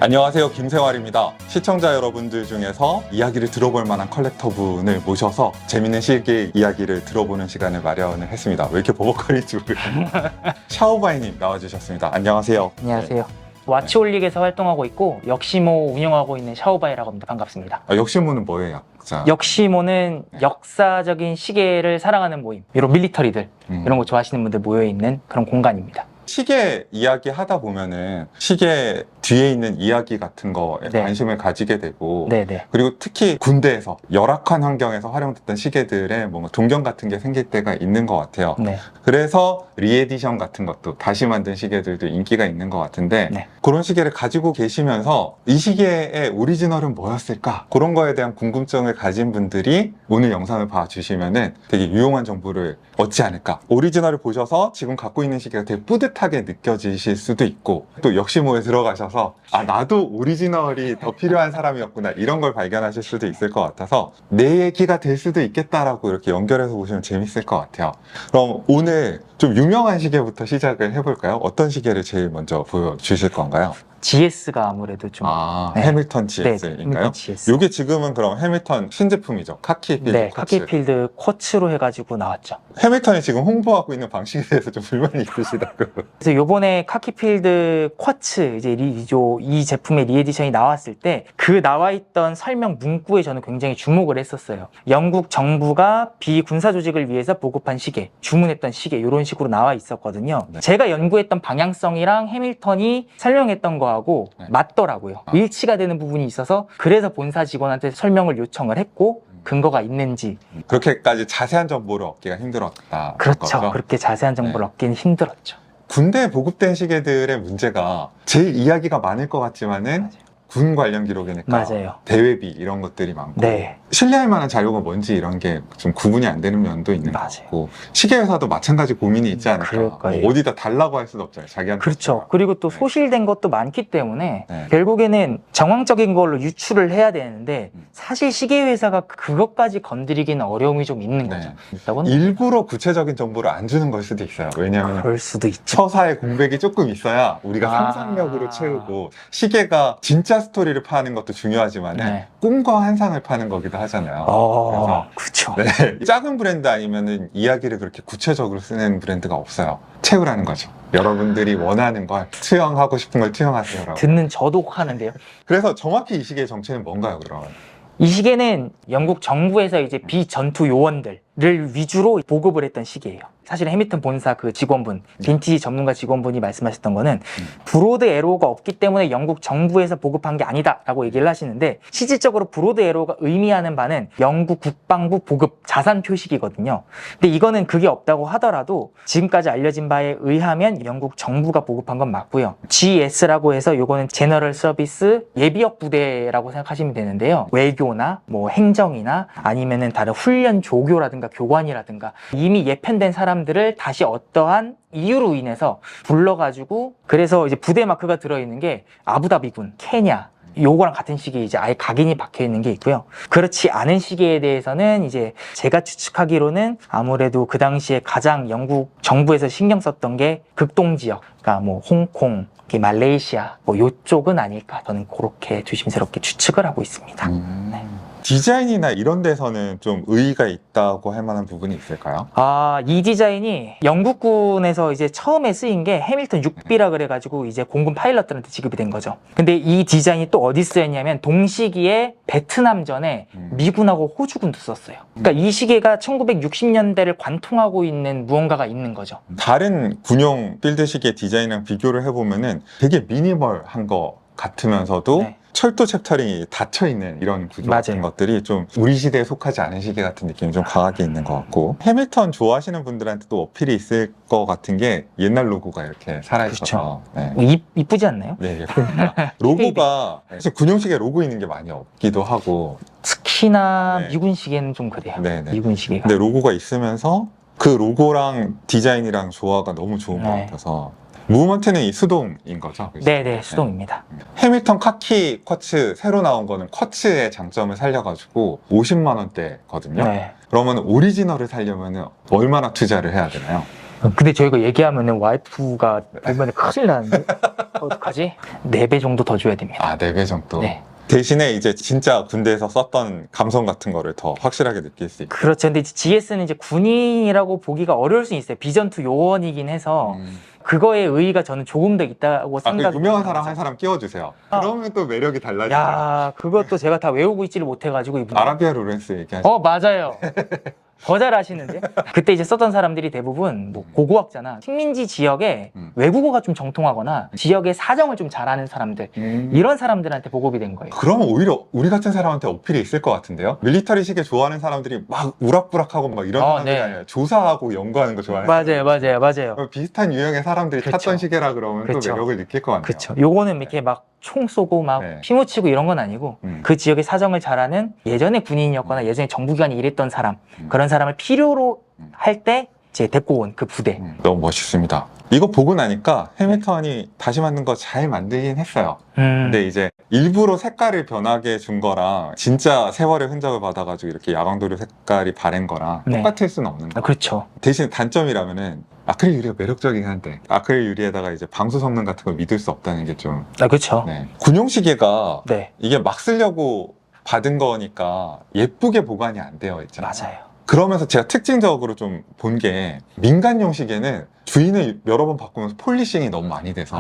안녕하세요, 김세활입니다. 시청자 여러분들 중에서 이야기를 들어볼 만한 컬렉터분을 모셔서 재밌는 시계 이야기를 들어보는 시간을 마련을 했습니다. 왜 이렇게 버벅거리는지 모르겠어요. 샤오바이님 나와주셨습니다. 안녕하세요. 안녕하세요. 와치홀릭에서 활동하고 있고 역시모 운영하고 있는 샤오바이라고 합니다. 반갑습니다. 역시모는 뭐예요? 자, 역시모는 역사적인 시계를 사랑하는 모임, 이런 밀리터리들 이런 거 좋아하시는 분들 모여있는 그런 공간입니다. 시계 이야기 하다 보면은 시계 뒤에 있는 이야기 같은 거에 네. 관심을 가지게 되고 네네. 그리고 특히 군대에서 열악한 환경에서 활용됐던 시계들의 뭔가 동경 같은 게 생길 때가 있는 것 같아요. 네. 그래서 리에디션 같은 것도 다시 만든 시계들도 인기가 있는 것 같은데 네. 그런 시계를 가지고 계시면서 이 시계의 오리지널은 뭐였을까? 그런 거에 대한 궁금증을 가진 분들이 오늘 영상을 봐주시면은 되게 유용한 정보를 얻지 않을까? 오리지널을 보셔서 지금 갖고 있는 시계가 되게 뿌듯하게 느껴지실 수도 있고 또 역시모에 들어가셔서 아 나도 오리지널이 더 필요한 사람이었구나 이런 걸 발견하실 수도 있을 것 같아서 내 얘기가 될 수도 있겠다라고 이렇게 연결해서 보시면 재밌을 것 같아요. 그럼 오늘 좀 유명한 시계부터 시작을 해볼까요? 어떤 시계를 제일 먼저 보여주실 건가요? GS가 아무래도 좀 네. 해밀턴 네, GS인가요? 해밀턴 GS. 이게 지금은 그럼 해밀턴 신제품이죠? 카키필드 네, 쿼츠. 카키필드 쿼츠로 해가지고 나왔죠. 해밀턴이 지금 홍보하고 있는 방식에 대해서 좀 불만이 있으시다고. 그래서 요번에 카키필드 쿼츠 이 제품의 리에디션이 나왔을 때 그 나와있던 설명 문구에 저는 굉장히 주목을 했었어요. 영국 정부가 비군사 조직을 위해서 보급한 시계, 주문했던 시계 이런 식으로 나와 있었거든요. 네. 제가 연구했던 방향성이랑 해밀턴이 설명했던 거하고 네. 맞더라고요. 일치가 되는 부분이 있어서 그래서 본사 직원한테 설명을 요청을 했고 근거가 있는지. 그렇게까지 자세한 정보를 얻기가 힘들었다. 그렇죠. 거죠? 그렇게 자세한 정보를 얻기는 힘들었죠. 군대에 보급된 시계들의 문제가 제일 이야기가 많을 것 같지만은 맞아요. 군 관련 기록이니까 맞아요. 대회비 이런 것들이 많고 네. 신뢰할 만한 자료가 뭔지 이런 게 좀 구분이 안 되는 면도 있는 것 맞아요. 같고 시계 회사도 마찬가지 고민이 있지 않을까. 그럴 거예요. 어디다 달라고 할 수도 없잖아요. 자기한테. 그렇죠. 그리고 또 소실된 것도 많기 때문에 네. 결국에는 정황적인 걸로 유출을 해야 되는데 사실 시계 회사가 그것까지 건드리기는 어려움이 좀 있는 거죠. 네. 있다고는 일부러 구체적인 정보를 안 주는 걸 수도 있어요. 왜냐하면 그럴 수도 있죠. 처사의 공백이 조금 있어야 우리가 아. 상상력으로 채우고 시계가 진짜 스토리를 파는 것도 중요하지만 네. 꿈과 환상을 파는 거기도 하잖아요. 그렇죠. 그래서 네. 작은 브랜드 아니면은 이야기를 그렇게 구체적으로 쓰는 브랜드가 없어요. 채우라는 거죠. 여러분들이 원하는 걸 투영하고 싶은 걸 투영하세요라고. 듣는 저도 하는데요. 그래서 정확히 이 시계의 정체는 뭔가요, 그럼? 이 시계는 영국 정부에서 이제 비전투 요원들을 위주로 보급을 했던 시계예요. 사실 해밀턴 본사 그 직원분, 빈티지 전문가 직원분이 말씀하셨던 거는 브로드 에로가 없기 때문에 영국 정부에서 보급한 게 아니다라고 얘기를 하시는데 실질적으로 브로드 에로가 의미하는 바는 영국 국방부 보급 자산 표식이거든요. 근데 이거는 그게 없다고 하더라도 지금까지 알려진 바에 의하면 영국 정부가 보급한 건 맞고요. GS라고 해서 요거는 제너럴 서비스 예비역 부대라고 생각하시면 되는데요. 외교나 뭐 행정이나 아니면은 다른 훈련 조교라든가 교관이라든가 이미 예편된 사람들을 다시 어떠한 이유로 인해서 불러가지고 그래서 이제 부대 마크가 들어있는 게 아부다비군, 케냐 요거랑 같은 시기에 이제 아예 각인이 박혀 있는 게 있고요. 그렇지 않은 시기에 대해서는 이제 제가 추측하기로는 아무래도 그 당시에 가장 영국 정부에서 신경 썼던 게 극동 지역, 그러니까 뭐 홍콩, 말레이시아 뭐 요쪽은 아닐까 저는 그렇게 조심스럽게 추측을 하고 있습니다. 네. 디자인이나 이런 데서는 좀 의의가 있다고 할 만한 부분이 있을까요? 이 디자인이 영국군에서 이제 처음에 쓰인 게 해밀턴 6B라 그래가지고 이제 공군 파일럿들한테 지급이 된 거죠. 근데 이 디자인이 또 어디 쓰였냐면 동시기에 베트남전에 미군하고 호주군도 썼어요. 그러니까 이 시계가 1960년대를 관통하고 있는 무언가가 있는 거죠. 다른 군용 필드 시계 디자인이랑 비교를 해보면은 되게 미니멀한 거 같으면서도 네. 철도 챕터링이 닫혀있는 이런 구조 같은 맞아요. 것들이 좀 우리 시대에 속하지 않은 시계 같은 느낌이 좀 강하게 있는 것 같고 해밀턴 좋아하시는 분들한테 또 어필이 있을 것 같은 게 옛날 로고가 이렇게 살아있어서 네. 이쁘지 않나요? 네, 예쁩니다. 로고가 사실 군용시계 로고 있는 게 많이 없기도 하고 특히나 네. 미군 시계는 좀 그래요. 네네. 미군 시계가. 근데 로고가 있으면서 그 로고랑 디자인이랑 조화가 너무 좋은 것 네. 같아서 무브먼트는 이 수동인 거죠? 그죠? 네네, 수동입니다. 해밀턴 카키 쿼츠 새로 나온 거는 쿼츠의 장점을 살려가지고 50만 원대거든요. 네. 그러면 오리지널을 살려면 얼마나 투자를 해야 되나요? 근데 저희가 얘기하면은 와이프가 보면 큰일 나는데 어떡하지? 4배 정도 더 줘야 됩니다. 아, 4배 정도. 네. 대신에 이제 진짜 군대에서 썼던 감성 같은 거를 더 확실하게 느낄 수 있고. 그렇죠. 근데 GS는 이제 군인이라고 보기가 어려울 수 있어요. 비전투 요원이긴 해서 그거에 의의가 저는 조금 더 있다고 아, 그 생각이 유명한 사람 들어요. 한 사람 끼워주세요. 아. 그러면 또 매력이 달라지죠. 야, 그것도 제가 다 외우고 있지를 못해가지고 이분. 아라비아 로렌스 얘기하시죠. 맞아요. 더 잘 아시는데? 그때 이제 썼던 사람들이 대부분 뭐 고고학자나 식민지 지역에 외국어가 좀 정통하거나 지역의 사정을 좀 잘하는 사람들, 이런 사람들한테 보급이 된 거예요. 그러면 오히려 우리 같은 사람한테 어필이 있을 것 같은데요? 밀리터리 시계 좋아하는 사람들이 막 우락부락하고 막 이런 사람들이 네. 아니라 조사하고 연구하는 거 좋아해요. 맞아요. 비슷한 유형의 사람들이 그쵸. 탔던 시계라 그러면 또 그쵸. 매력을 느낄 것 같네요. 그렇죠. 요거는 이렇게 막 총 쏘고 막 네. 피 묻히고 이런 건 아니고 그 지역의 사정을 잘하는 예전에 군인이었거나 예전에 정부기관에 일했던 사람, 그런 사람을 필요로 할 때 이제 데리고 온 그 부대. 너무 멋있습니다. 이거 보고 나니까 해밀턴이 다시 만든 거 잘 만들긴 했어요. 근데 이제 일부러 색깔을 변하게 준 거랑 진짜 세월의 흔적을 받아가지고 이렇게 야광도료 색깔이 바랜 거랑 네. 똑같을 수는 없는 거. 그렇죠. 대신 단점이라면은 아크릴 유리가 매력적이긴 한데 아크릴 유리에다가 이제 방수 성능 같은 걸 믿을 수 없다는 게 좀. 그렇죠. 네. 군용 시계가 네, 이게 막 쓰려고 받은 거니까 예쁘게 보관이 안 되어 있잖아요. 맞아요. 그러면서 제가 특징적으로 좀 본 게 민간용 시계는 주인을 여러 번 바꾸면서 폴리싱이 너무 많이 돼서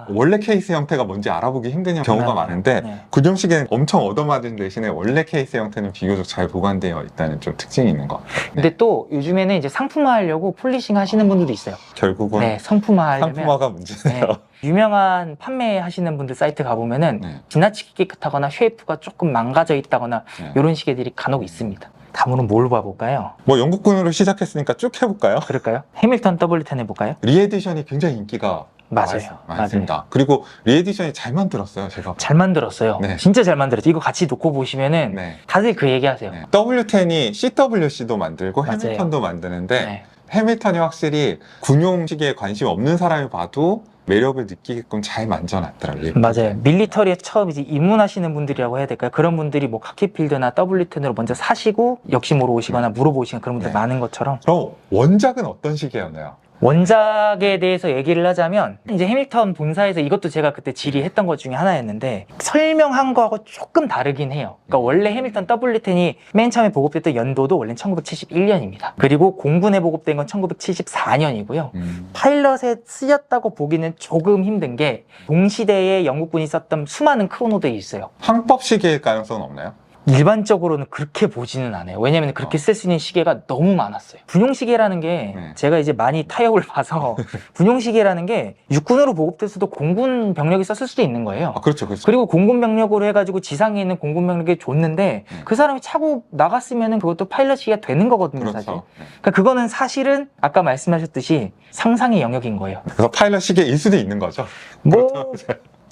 원래 케이스 형태가 뭔지 알아보기 힘든 경우가 많은데 네. 군용 시계는 엄청 얻어맞은 대신에 원래 케이스 형태는 비교적 잘 보관되어 있다는 좀 특징이 있는 것 같아요. 근데 또 요즘에는 이제 상품화하려고 폴리싱 하시는 분들도 있어요. 결국은 네, 상품화하려면 상품화가 문제네요. 네, 유명한 판매하시는 분들 사이트 가보면은 네. 지나치게 깨끗하거나 쉐이프가 조금 망가져 있다거나 네. 이런 시계들이 간혹 있습니다. 다음으로는 뭘 봐볼까요? 뭐 영국군으로 시작했으니까 쭉 해볼까요? 그럴까요? 해밀턴 W10 해볼까요? 리에디션이 굉장히 인기가 맞아요. 많습니다. 그리고 리에디션이 잘 만들었어요, 제가. 잘 만들었어요. 네. 진짜 잘 만들었죠. 이거 같이 놓고 보시면은 네. 다들 그 얘기하세요. 네. W10이 CWC도 만들고 맞아요. 해밀턴도 만드는데 네. 해밀턴이 확실히 군용 시계에 관심 없는 사람이 봐도 매력을 느끼게끔 잘 만져놨더라고요. 맞아요. 밀리터리에 처음 이제 입문하시는 분들이라고 해야 될까요? 그런 분들이 뭐 카키필드나 W10으로 먼저 사시고 역심으로 오시거나 물어보시는 그런 분들 네. 많은 것처럼 그럼 원작은 어떤 시계였나요? 원작에 대해서 얘기를 하자면 이제 해밀턴 본사에서 이것도 제가 그때 질의했던 것 중에 하나였는데 설명한 거하고 조금 다르긴 해요. 그러니까 원래 해밀턴 W10이 맨 처음에 보급됐던 연도도 원래는 1971년입니다. 그리고 공군에 보급된 건 1974년이고요. 파일럿에 쓰였다고 보기는 조금 힘든 게 동시대에 영국군이 썼던 수많은 크로노들이 있어요. 항법 시계일 가능성은 없나요? 일반적으로는 그렇게 보지는 않아요. 왜냐면 그렇게 쓸 수 있는 시계가 너무 많았어요. 군용시계라는 게 네. 제가 이제 많이 타협을 봐서 군용시계라는 게 육군으로 보급됐어도 공군 병력이 썼을 수도 있는 거예요. 아, 그렇죠, 그렇죠. 그리고 공군 병력으로 해가지고 지상에 있는 공군 병력에 줬는데 그 사람이 차고 나갔으면 그것도 파일럿 시계가 되는 거거든요, 그렇죠. 사실. 네. 그러니까 그거는 사실은 아까 말씀하셨듯이 상상의 영역인 거예요. 그래서 파일럿 시계일 수도 있는 거죠. 뭐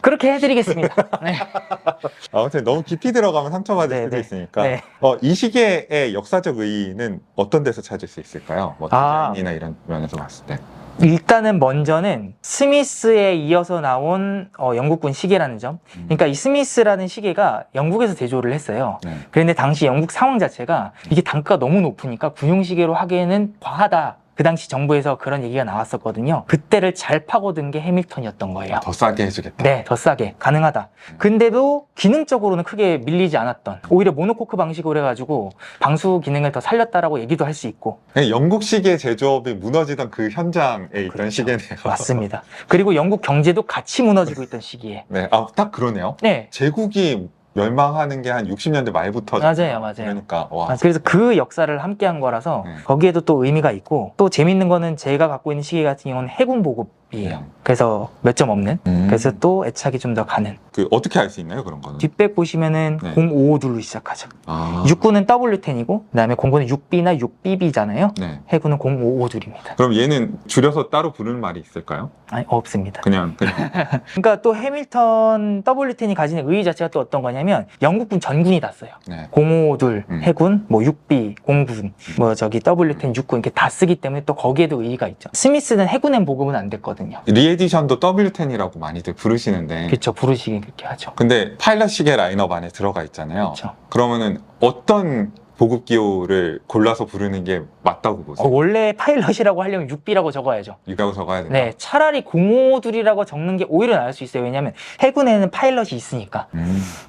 그렇게 해드리겠습니다. 네. 아무튼 너무 깊이 들어가면 상처받을 네, 수도 네. 있으니까 네. 이 시계의 역사적 의의는 어떤 데서 찾을 수 있을까요? 뭐 디자인이나 이런 면에서 봤을 때. 일단은 먼저는 스미스에 이어서 나온 영국군 시계라는 점. 그러니까 이 스미스라는 시계가 영국에서 제조를 했어요. 네. 그런데 당시 영국 상황 자체가 이게 단가가 너무 높으니까 군용 시계로 하기에는 과하다. 그 당시 정부에서 그런 얘기가 나왔었거든요. 그때를 잘 파고든 게 해밀턴이었던 거예요. 더 싸게 해주겠다. 네, 더 싸게 가능하다. 근데도 기능적으로는 크게 밀리지 않았던, 오히려 모노코크 방식으로 해가지고 방수 기능을 더 살렸다라고 얘기도 할 수 있고. 영국 시계 제조업이 무너지던 그 현장에 있던 그렇죠. 시계네요. 맞습니다. 그리고 영국 경제도 같이 무너지고 있던 시기에. 네, 딱 그러네요. 네. 제국이 멸망하는 게 한 60년대 말부터. 맞아요. 그러니까 와. 그래서 그 역사를 함께 한 거라서 네. 거기에도 또 의미가 있고, 또 재밌는 거는 제가 갖고 있는 시계 같은 경우는 해군 보급이에요. 그래서 몇 점 없는. 그래서 또 애착이 좀 더 가는. 어떻게 알 수 있나요, 그런 거는? 뒷백 보시면은 네. 0552로 시작하죠. 아. 육군은 W10이고, 그다음에 공군은 6B나 6BB잖아요. 네. 해군은 0552입니다. 그럼 얘는 줄여서 따로 부르는 말이 있을까요? 아니, 없습니다. 그냥. 그러니까 또 해밀턴 W10이 가지는 의의 자체가 또 어떤 거냐면 영국군 전군이 다 써요. 네. 052 해군, 뭐 6B 공군, 뭐 저기 W10 육군 이렇게 다 쓰기 때문에 또 거기에도 의의가 있죠. 스미스는 해군엔 보급은 안 됐거든요. 리에디션도 W10이라고 많이들 부르시는데. 그렇죠. 부르시긴 그렇게 하죠. 근데 파일럿 시계 라인업 안에 들어가 있잖아요. 그렇죠. 그러면은 어떤 보급 기호를 골라서 부르는 게 맞다고 보세요? 원래 파일럿이라고 하려면 6B라고 적어야죠. 6이라고 적어야 된다. 네, 차라리 052라고 적는 게 오히려 나을 수 있어요. 왜냐하면 해군에는 파일럿이 있으니까.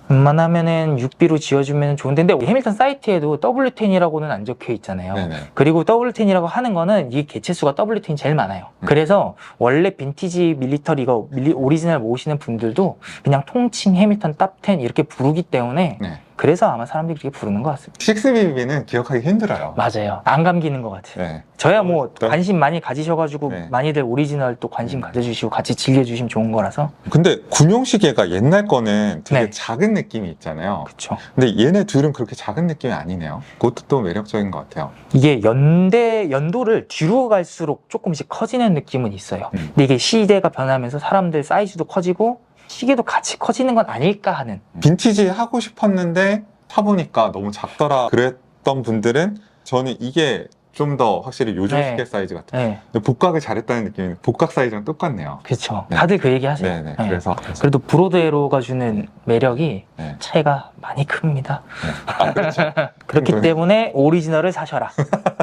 웬만하면은 6B로 지어주면 좋은데, 근데 해밀턴 사이트에도 W10이라고는 안 적혀 있잖아요. 네네. 그리고 W10이라고 하는 거는 이 개체수가 W10이 제일 많아요. 그래서 원래 빈티지 밀리터리가 오리지널 모으시는 분들도 그냥 통칭 해밀턴 탑10 이렇게 부르기 때문에 네. 그래서 아마 사람들이 그렇게 부르는 것 같습니다. 6BB는 기억하기 힘들어요. 맞아요. 안 감기는 것 같아요. 네. 저야 뭐 관심 많이 가지셔가지고 네. 많이들 오리지널 또 관심 가져주시고 같이 즐겨주시면 좋은 거라서. 근데 군용 시계가 옛날 거는 되게 네. 작은 느낌이 있잖아요. 그렇죠. 근데 얘네 둘은 그렇게 작은 느낌이 아니네요. 그것도 또 매력적인 것 같아요. 이게 연도를 뒤로 갈수록 조금씩 커지는 느낌은 있어요. 근데 이게 시대가 변하면서 사람들 사이즈도 커지고 시계도 같이 커지는 건 아닐까 하는. 빈티지 하고 싶었는데 사보니까 너무 작더라 그랬던 분들은 저는 이게 좀 더 확실히 요즘 네. 시계 사이즈 같아요. 네, 근데 복각을 잘했다는 느낌이 복각 사이즈랑 똑같네요. 그렇죠. 네. 다들 그 얘기 하세요. 네네. 네. 그래서 그래도 브로드 에로가 주는 매력이 네. 차이가 많이 큽니다. 아, 그렇죠. 그렇기 때문에 오리지널을 사셔라.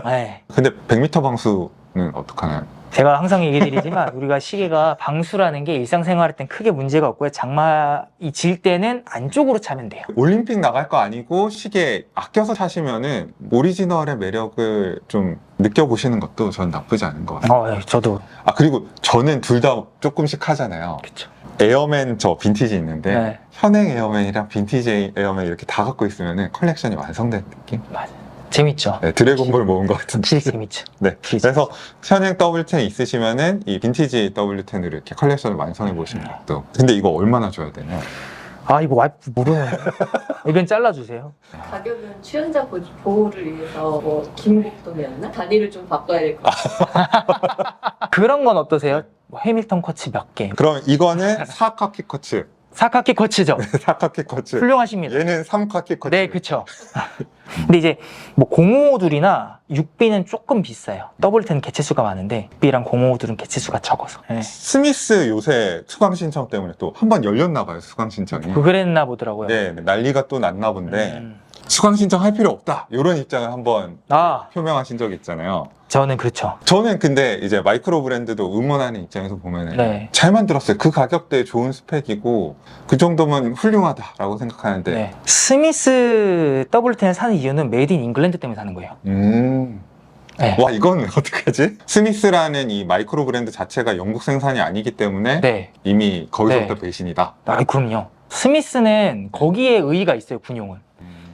네. 근데 100m 방수는 어떡하나요? 제가 항상 얘기 드리지만 우리가 시계가 방수라는 게 일상생활 땐 크게 문제가 없고요. 장마이 질 때는 안쪽으로 차면 돼요. 올림픽 나갈 거 아니고 시계 아껴서 사시면은 오리지널의 매력을 좀 느껴보시는 것도 전 나쁘지 않은 것 같아요. 네, 저도. 아, 그리고 저는 둘 다 조금씩 하잖아요. 그렇죠. 에어맨 저 빈티지 있는데 네. 현행 에어맨이랑 빈티지 에어맨 이렇게 다 갖고 있으면은 컬렉션이 완성된 느낌? 맞아요. 재밌죠. 네, 드래곤볼 모은 것 같은 확실히 느낌. 재밌죠. 네. 그래서 현행 W10 있으시면은 이 빈티지 W10으로 이렇게 컬렉션을 완성해 보시는 것도. 근데 이거 얼마나 줘야 되나요? 아, 이거 와이프 모르는데. 이건 잘라주세요. 가격은 취향자 보호를 위해서 뭐 김복동이었나? 단위를 좀 바꿔야 될 것 같아요. 그런 건 어떠세요? 뭐 해밀턴 쿼츠 몇 개. 그럼 이거는 4카키 커츠. 사카키 쿼츠죠. 4카키 커츠. 훌륭하십니다. 얘는 3카키 커츠. 네, 그쵸. 근데 이제 뭐 055둘이나 6B는 조금 비싸요. W10 개체수가 많은데 6B랑 055둘은 개체수가 적어서. 네. 스미스 요새 수강 신청 때문에 또 한 번 열렸나 봐요, 수강 신청이. 그랬나 보더라고요. 네, 난리가 또 났나 본데 음. 수강 신청할 필요 없다 이런 입장을 한번 아, 표명하신 적이 있잖아요. 저는 그렇죠. 저는 근데 이제 마이크로 브랜드도 응원하는 입장에서 보면은 네. 잘 만들었어요. 그 가격대에 좋은 스펙이고 그 정도면 훌륭하다라고 생각하는데 네. 스미스 W10을 사는 이유는 메이드 인 잉글랜드 때문에 사는 거예요. 네. 와, 이건 어떡하지? 스미스라는 이 마이크로 브랜드 자체가 영국 생산이 아니기 때문에 네. 이미 거기서부터 네. 배신이다. 아, 그럼요. 스미스는 거기에 의의가 있어요, 군용은.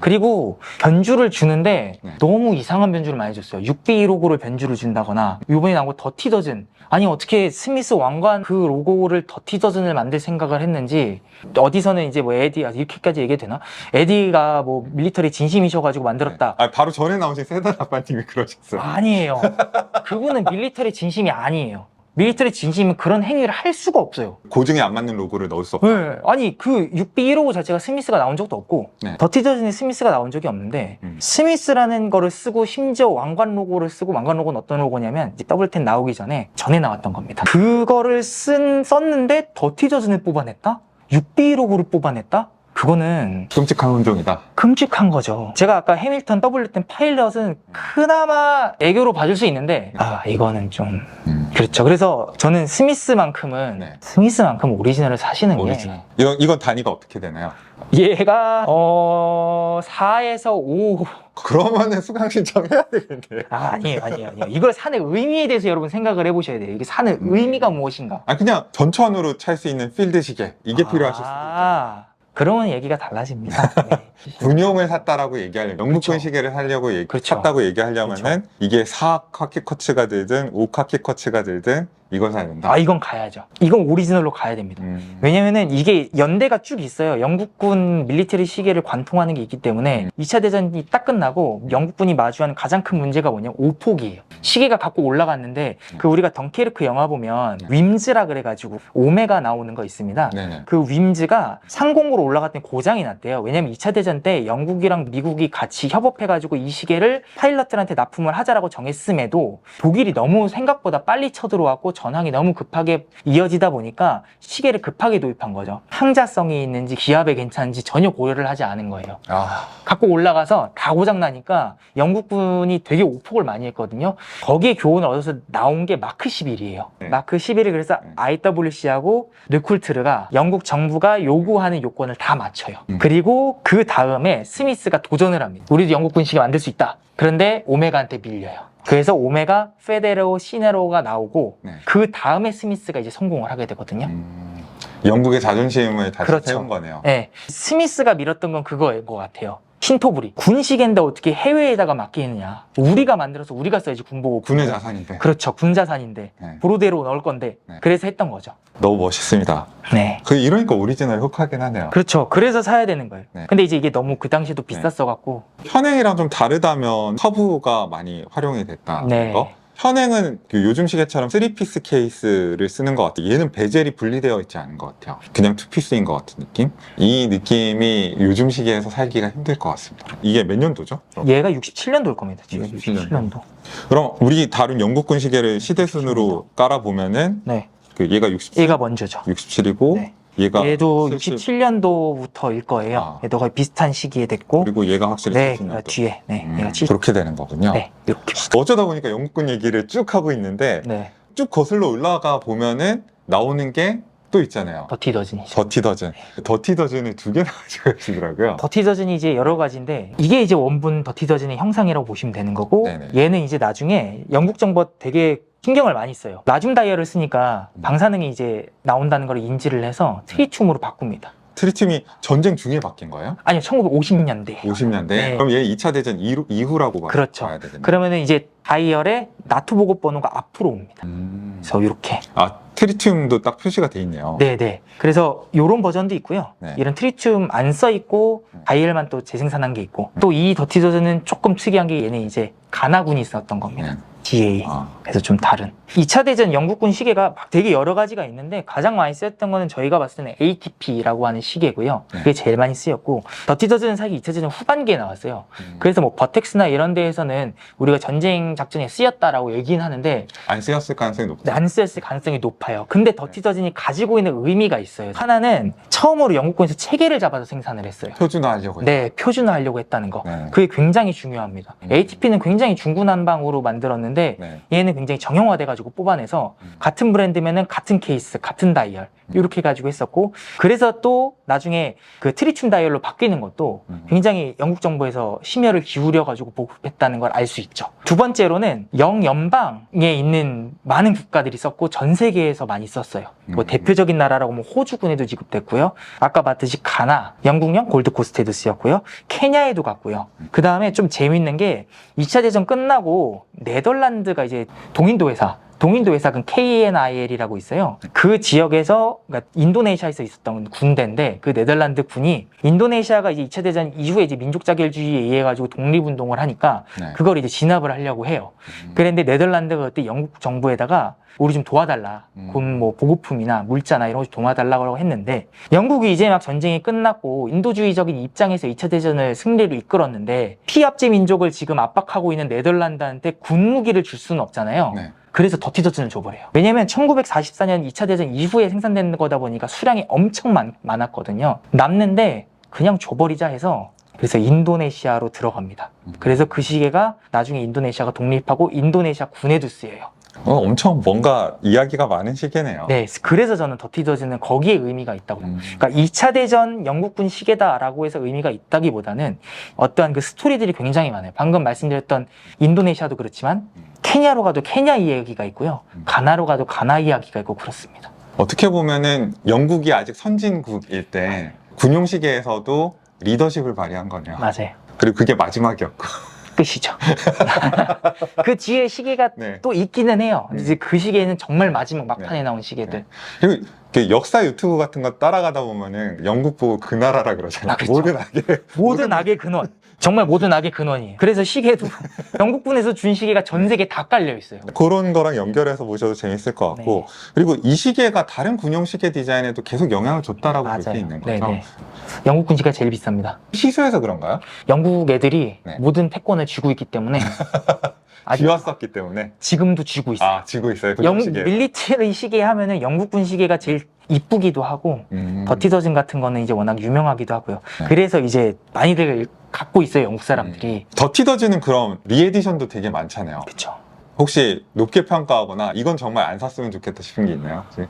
그리고 변주를 주는데 네. 너무 이상한 변주를 많이 줬어요. 6B 로고를 변주를 준다거나 이번에 나온 거 더티 더즌. 아니 어떻게 스미스 왕관 그 로고를 더티 더즌을 만들 생각을 했는지 어디서는 이제 뭐 에디 이렇게까지 얘기해도 되나? 에디가 뭐 밀리터리 진심이셔가지고 만들었다. 아, 바로 전에 나오신 세단 아빠님이 그러셨어요. 아니에요. 그분은 밀리터리 진심이 아니에요. 밀리터리 진심은 그런 행위를 할 수가 없어요. 고증에 안 맞는 로고를 넣을 수 없다. 네. 아니 그 6B155 자체가 스미스가 나온 적도 없고 네. 더티 더즌에 스미스가 나온 적이 없는데 스미스라는 거를 쓰고 심지어 왕관 로고를 쓰고 왕관 로고는 어떤 로고냐면 이제 W10 나오기 전에 나왔던 겁니다. 그거를 썼는데 더티 더즌을 뽑아냈다? 6B155를 뽑아냈다? 그거는 끔찍한 혼종이다. 끔찍한 거죠. 제가 아까 해밀턴 W10 파일럿은 그나마 애교로 봐줄 수 있는데 이거는 좀 그렇죠. 그래서 저는 스미스만큼 네. 오리지널을 사시는 오리지널. 이건 단위가 어떻게 되나요? 게 얘가 4에서 5 그러면은 수강 신청해야 되겠네요. 아니에요. 이걸 사는 의미에 대해서 여러분 생각을 해보셔야 돼요. 이게 사는 의미가 무엇인가. 아, 그냥 전천후로 찰 수 있는 필드 시계 이게 필요하실 수도 있죠. 그러면 얘기가 달라집니다. 네. 군용을 샀다라고 얘기하려면 영국군 그렇죠. 시계를 하려고 그렇죠. 샀다고 얘기하려면은 그렇죠. 이게 4카키 커츠가 들든 5카키 커츠가 들든 이걸 사야 된다. 이건 가야죠. 이건 오리지널로 가야 됩니다. 왜냐면은 이게 연대가 쭉 있어요. 영국군 밀리터리 시계를 관통하는 게 있기 때문에 2차 대전이 딱 끝나고 영국군이 마주하는 가장 큰 문제가 뭐냐면 오폭이에요. 시계가 갖고 올라갔는데 그 우리가 덩케르크 영화 보면 윈즈라 그래가지고 오메가 나오는 거 있습니다. 네네. 그 윈즈가 상공으로 올라갔더니 고장이 났대요. 왜냐면 2차 대전 때 영국이랑 미국이 같이 협업해가지고 이 시계를 파일럿들한테 납품을 하자라고 정했음에도 독일이 너무 생각보다 빨리 쳐들어왔고 전황이 너무 급하게 이어지다 보니까 시계를 급하게 도입한 거죠. 항자성이 있는지 기압에 괜찮은지 전혀 고려를 하지 않은 거예요. 아, 갖고 올라가서 다 고장나니까 영국군이 되게 오폭을 많이 했거든요. 거기에 교훈을 얻어서 나온 게 마크 11이에요. 네. 마크 11이 그래서 네. IWC하고 르쿨트르가 영국 정부가 요구하는 요건을 다 맞춰요. 음. 그리고 그 다음에 스미스가 도전을 합니다. 우리도 영국군 시계 만들 수 있다. 그런데 오메가한테 밀려요. 그래서 오메가, 페데로, 시네로가 나오고 네. 그 다음에 스미스가 이제 성공을 하게 되거든요. 영국의 자존심을 다시 그렇죠. 세운 거네요. 네. 스미스가 밀었던 건 그거인 것 같아요. 신토부리. 군 시계인데 어떻게 해외에다가 맡기느냐. 우리가 만들어서 우리가 써야지 군보고. 군의 자산인데. 그렇죠. 군 자산인데. 네. 브로대로 넣을 건데. 네. 그래서 했던 거죠. 너무 멋있습니다. 네. 이러니까 오리지널 혹하긴 하네요. 그렇죠. 그래서 사야 되는 거예요. 네. 근데 이제 이게 너무 그 당시에도 비쌌어갖고. 현행이랑 좀 다르다면 커브가 많이 활용이 됐다. 네. 거. 현행은 그 요즘 시계처럼 3피스 케이스를 쓰는 것 같아요. 얘는 베젤이 분리되어 있지 않은 것 같아요. 그냥 2피스인 것 같은 느낌? 이 느낌이 요즘 시계에서 살기가 힘들 것 같습니다. 이게 몇 년도죠? 얘가 67년도일 겁니다. 지금 67년도. 67년도. 그럼 우리 다룬 영국군 시계를 시대순으로 깔아보면은 네. 얘가 67, 얘가 먼저죠. 67이고 네. 얘가 얘도 70, 67년도부터일 거예요. 아. 얘도 거의 비슷한 시기에 됐고. 그리고 얘가 확실히 네. 70년도. 뒤에. 네. 얘가 70. 그렇게 되는 거군요. 네. 이렇게. 어쩌다 보니까 영국군 얘기를 쭉 하고 있는데 네. 쭉 거슬러 올라가 보면은 나오는 게 또 있잖아요. 더티 더진이죠. 더티 더즌. 더티 더즌을 두 개나 가지고 계시더라고요. 더티 더진이 이제 여러 가지인데 이게 이제 원본 더티 더진의 형상이라고 보시면 되는 거고 네네. 얘는 이제 나중에 영국 정부가 되게 신경을 많이 써요. 라듐 다이얼을 쓰니까 방사능이 이제 나온다는 걸 인지를 해서 트리튬으로 바꿉니다. 트리튬이 전쟁 중에 바뀐 거예요? 아니요, 1950년대. 50년대? 네. 그럼 얘 2차 대전 이후라고 그렇죠. 봐야 되겠네요. 그러면은 이제 다이얼에 나토 보급 번호가 앞으로 옵니다. 그래서 이렇게. 아, 트리튬도 딱 표시가 돼 있네요. 네네. 그래서 이런 버전도 있고요. 네. 이런 트리튬 안 써 있고 다이얼만 또 재생산한 게 있고 또 이 더티 더즈는 조금 특이한 게 얘는 이제 가나군이 썼던 겁니다. 네. DA. 아, 그래서 좀 다른. 2차 대전 영국군 시계가 막 되게 여러 가지가 있는데 가장 많이 쓰였던 거는 저희가 봤을 때는 ATP라고 하는 시계고요. 네. 그게 제일 많이 쓰였고 더티 더즈는 사실 2차 대전 후반기에 나왔어요. 그래서 뭐 버텍스나 이런 데에서는 우리가 전쟁 작전에 쓰였다라고 얘기는 하는데 안 쓰였을 가능성이 높죠. 안 쓰였을 가능성이 높아요. 근데 더티 더진이 가지고 있는 의미가 있어요. 하나는 처음으로 영국군에서 체계를 잡아서 생산을 했어요. 표준화하려고 네, 표준화하려고 했다는 거. 네. 그게 굉장히 중요합니다. ATP는 굉장히 중구난방으로 만들었는데 네. 얘는 굉장히 정형화돼가지고 뽑아내서 같은 브랜드면은 같은 케이스, 같은 다이얼 이렇게 가지고 했었고 그래서 또 나중에 그 트리튬 다이얼로 바뀌는 것도 굉장히 영국 정부에서 심혈을 기울여가지고 보급했다는 걸 알 수 있죠. 두 번째로는 영연방에 있는 많은 국가들이 썼고 전 세계에서 많이 썼어요. 뭐 대표적인 나라라고 뭐 호주군에도 지급됐고요. 아까 봤듯이 가나, 영국령 골드코스트에도 쓰였고요. 케냐에도 갔고요. 그 다음에 좀 재밌는 게 2차 대전 끝나고 네덜란드가 이제 동인도 회사 그 KNIL이라고 있어요. 그 지역에서, 그러니까 인도네시아에서 있었던 군대인데 그 네덜란드 군이 인도네시아가 이제 2차 대전 이후에 이제 민족 자결주의에 의해 가지고 독립운동을 하니까 네. 그걸 이제 진압을 하려고 해요. 그런데 네덜란드가 그때 영국 정부에다가 우리 좀 도와달라. 군 뭐 보급품이나 물자나 이런 거 좀 도와달라고 했는데 영국이 이제 막 전쟁이 끝났고 인도주의적인 입장에서 2차 대전을 승리로 이끌었는데 피압제 민족을 지금 압박하고 있는 네덜란드한테 군 무기를 줄 수는 없잖아요. 네. 그래서 더티 더즌을 줘버려요. 왜냐면 1944년 2차 대전 이후에 생산되는 거다 보니까 수량이 엄청 많았거든요. 남는데 그냥 줘버리자 해서 그래서 인도네시아로 들어갑니다. 그래서 그 시계가 나중에 인도네시아가 독립하고 인도네시아 군에도 쓰여요. 엄청 뭔가 이야기가 많은 시계네요. 네, 그래서 저는 더티 더즈는 거기에 의미가 있다고 생각해요. 그러니까 2차 대전 영국군 시계다라고 해서 의미가 있다기보다는 어떠한 그 스토리들이 굉장히 많아요. 방금 말씀드렸던 인도네시아도 그렇지만 케냐로 가도 케냐 이야기가 있고요. 가나로 가도 가나 이야기가 있고 그렇습니다. 어떻게 보면은 영국이 아직 선진국일 때 군용 시계에서도 리더십을 발휘한 거네요. 맞아요. 그리고 그게 마지막이었고. 끝이죠. 그 뒤에 시계가 네. 또 있기는 해요. 이제 그 시계는 정말 마지막 막판에 나온 시계들. 그리고 그 역사 유튜브 같은 거 따라가다 보면은 영국 보고 그 나라라 그러잖아요. 아, 그렇죠. 모든 악의 모든 악의 근원. 정말 모든 악의 근원이에요. 그래서 시계도 영국군에서 준 시계가 전 세계에 다 깔려 있어요. 그런 거랑 연결해서 보셔도 재밌을 것 같고 네. 그리고 이 시계가 다른 군용 시계 디자인에도 계속 영향을 줬다라고 볼 수 맞아요. 있는 거죠. 네네. 영국군 시계가 제일 비쌉니다. 시소해서 그런가요? 영국 애들이 네. 모든 패권을 쥐고 있기 때문에 아직 쥐었었기 때문에. 지금도 쥐고 있어요. 아, 쥐고 있어요. 그 시기에. 밀리터리 시계 하면은 영국군 시계가 제일 이쁘기도 하고 더티더즌 같은 거는 이제 워낙 유명하기도 하고요. 네. 그래서 이제 많이들 갖고 있어요, 영국 사람들이. 더티더즈는 그럼 리에디션도 되게 많잖아요. 그렇죠. 혹시 높게 평가하거나 이건 정말 안 샀으면 좋겠다 싶은 게 있나요? 혹시?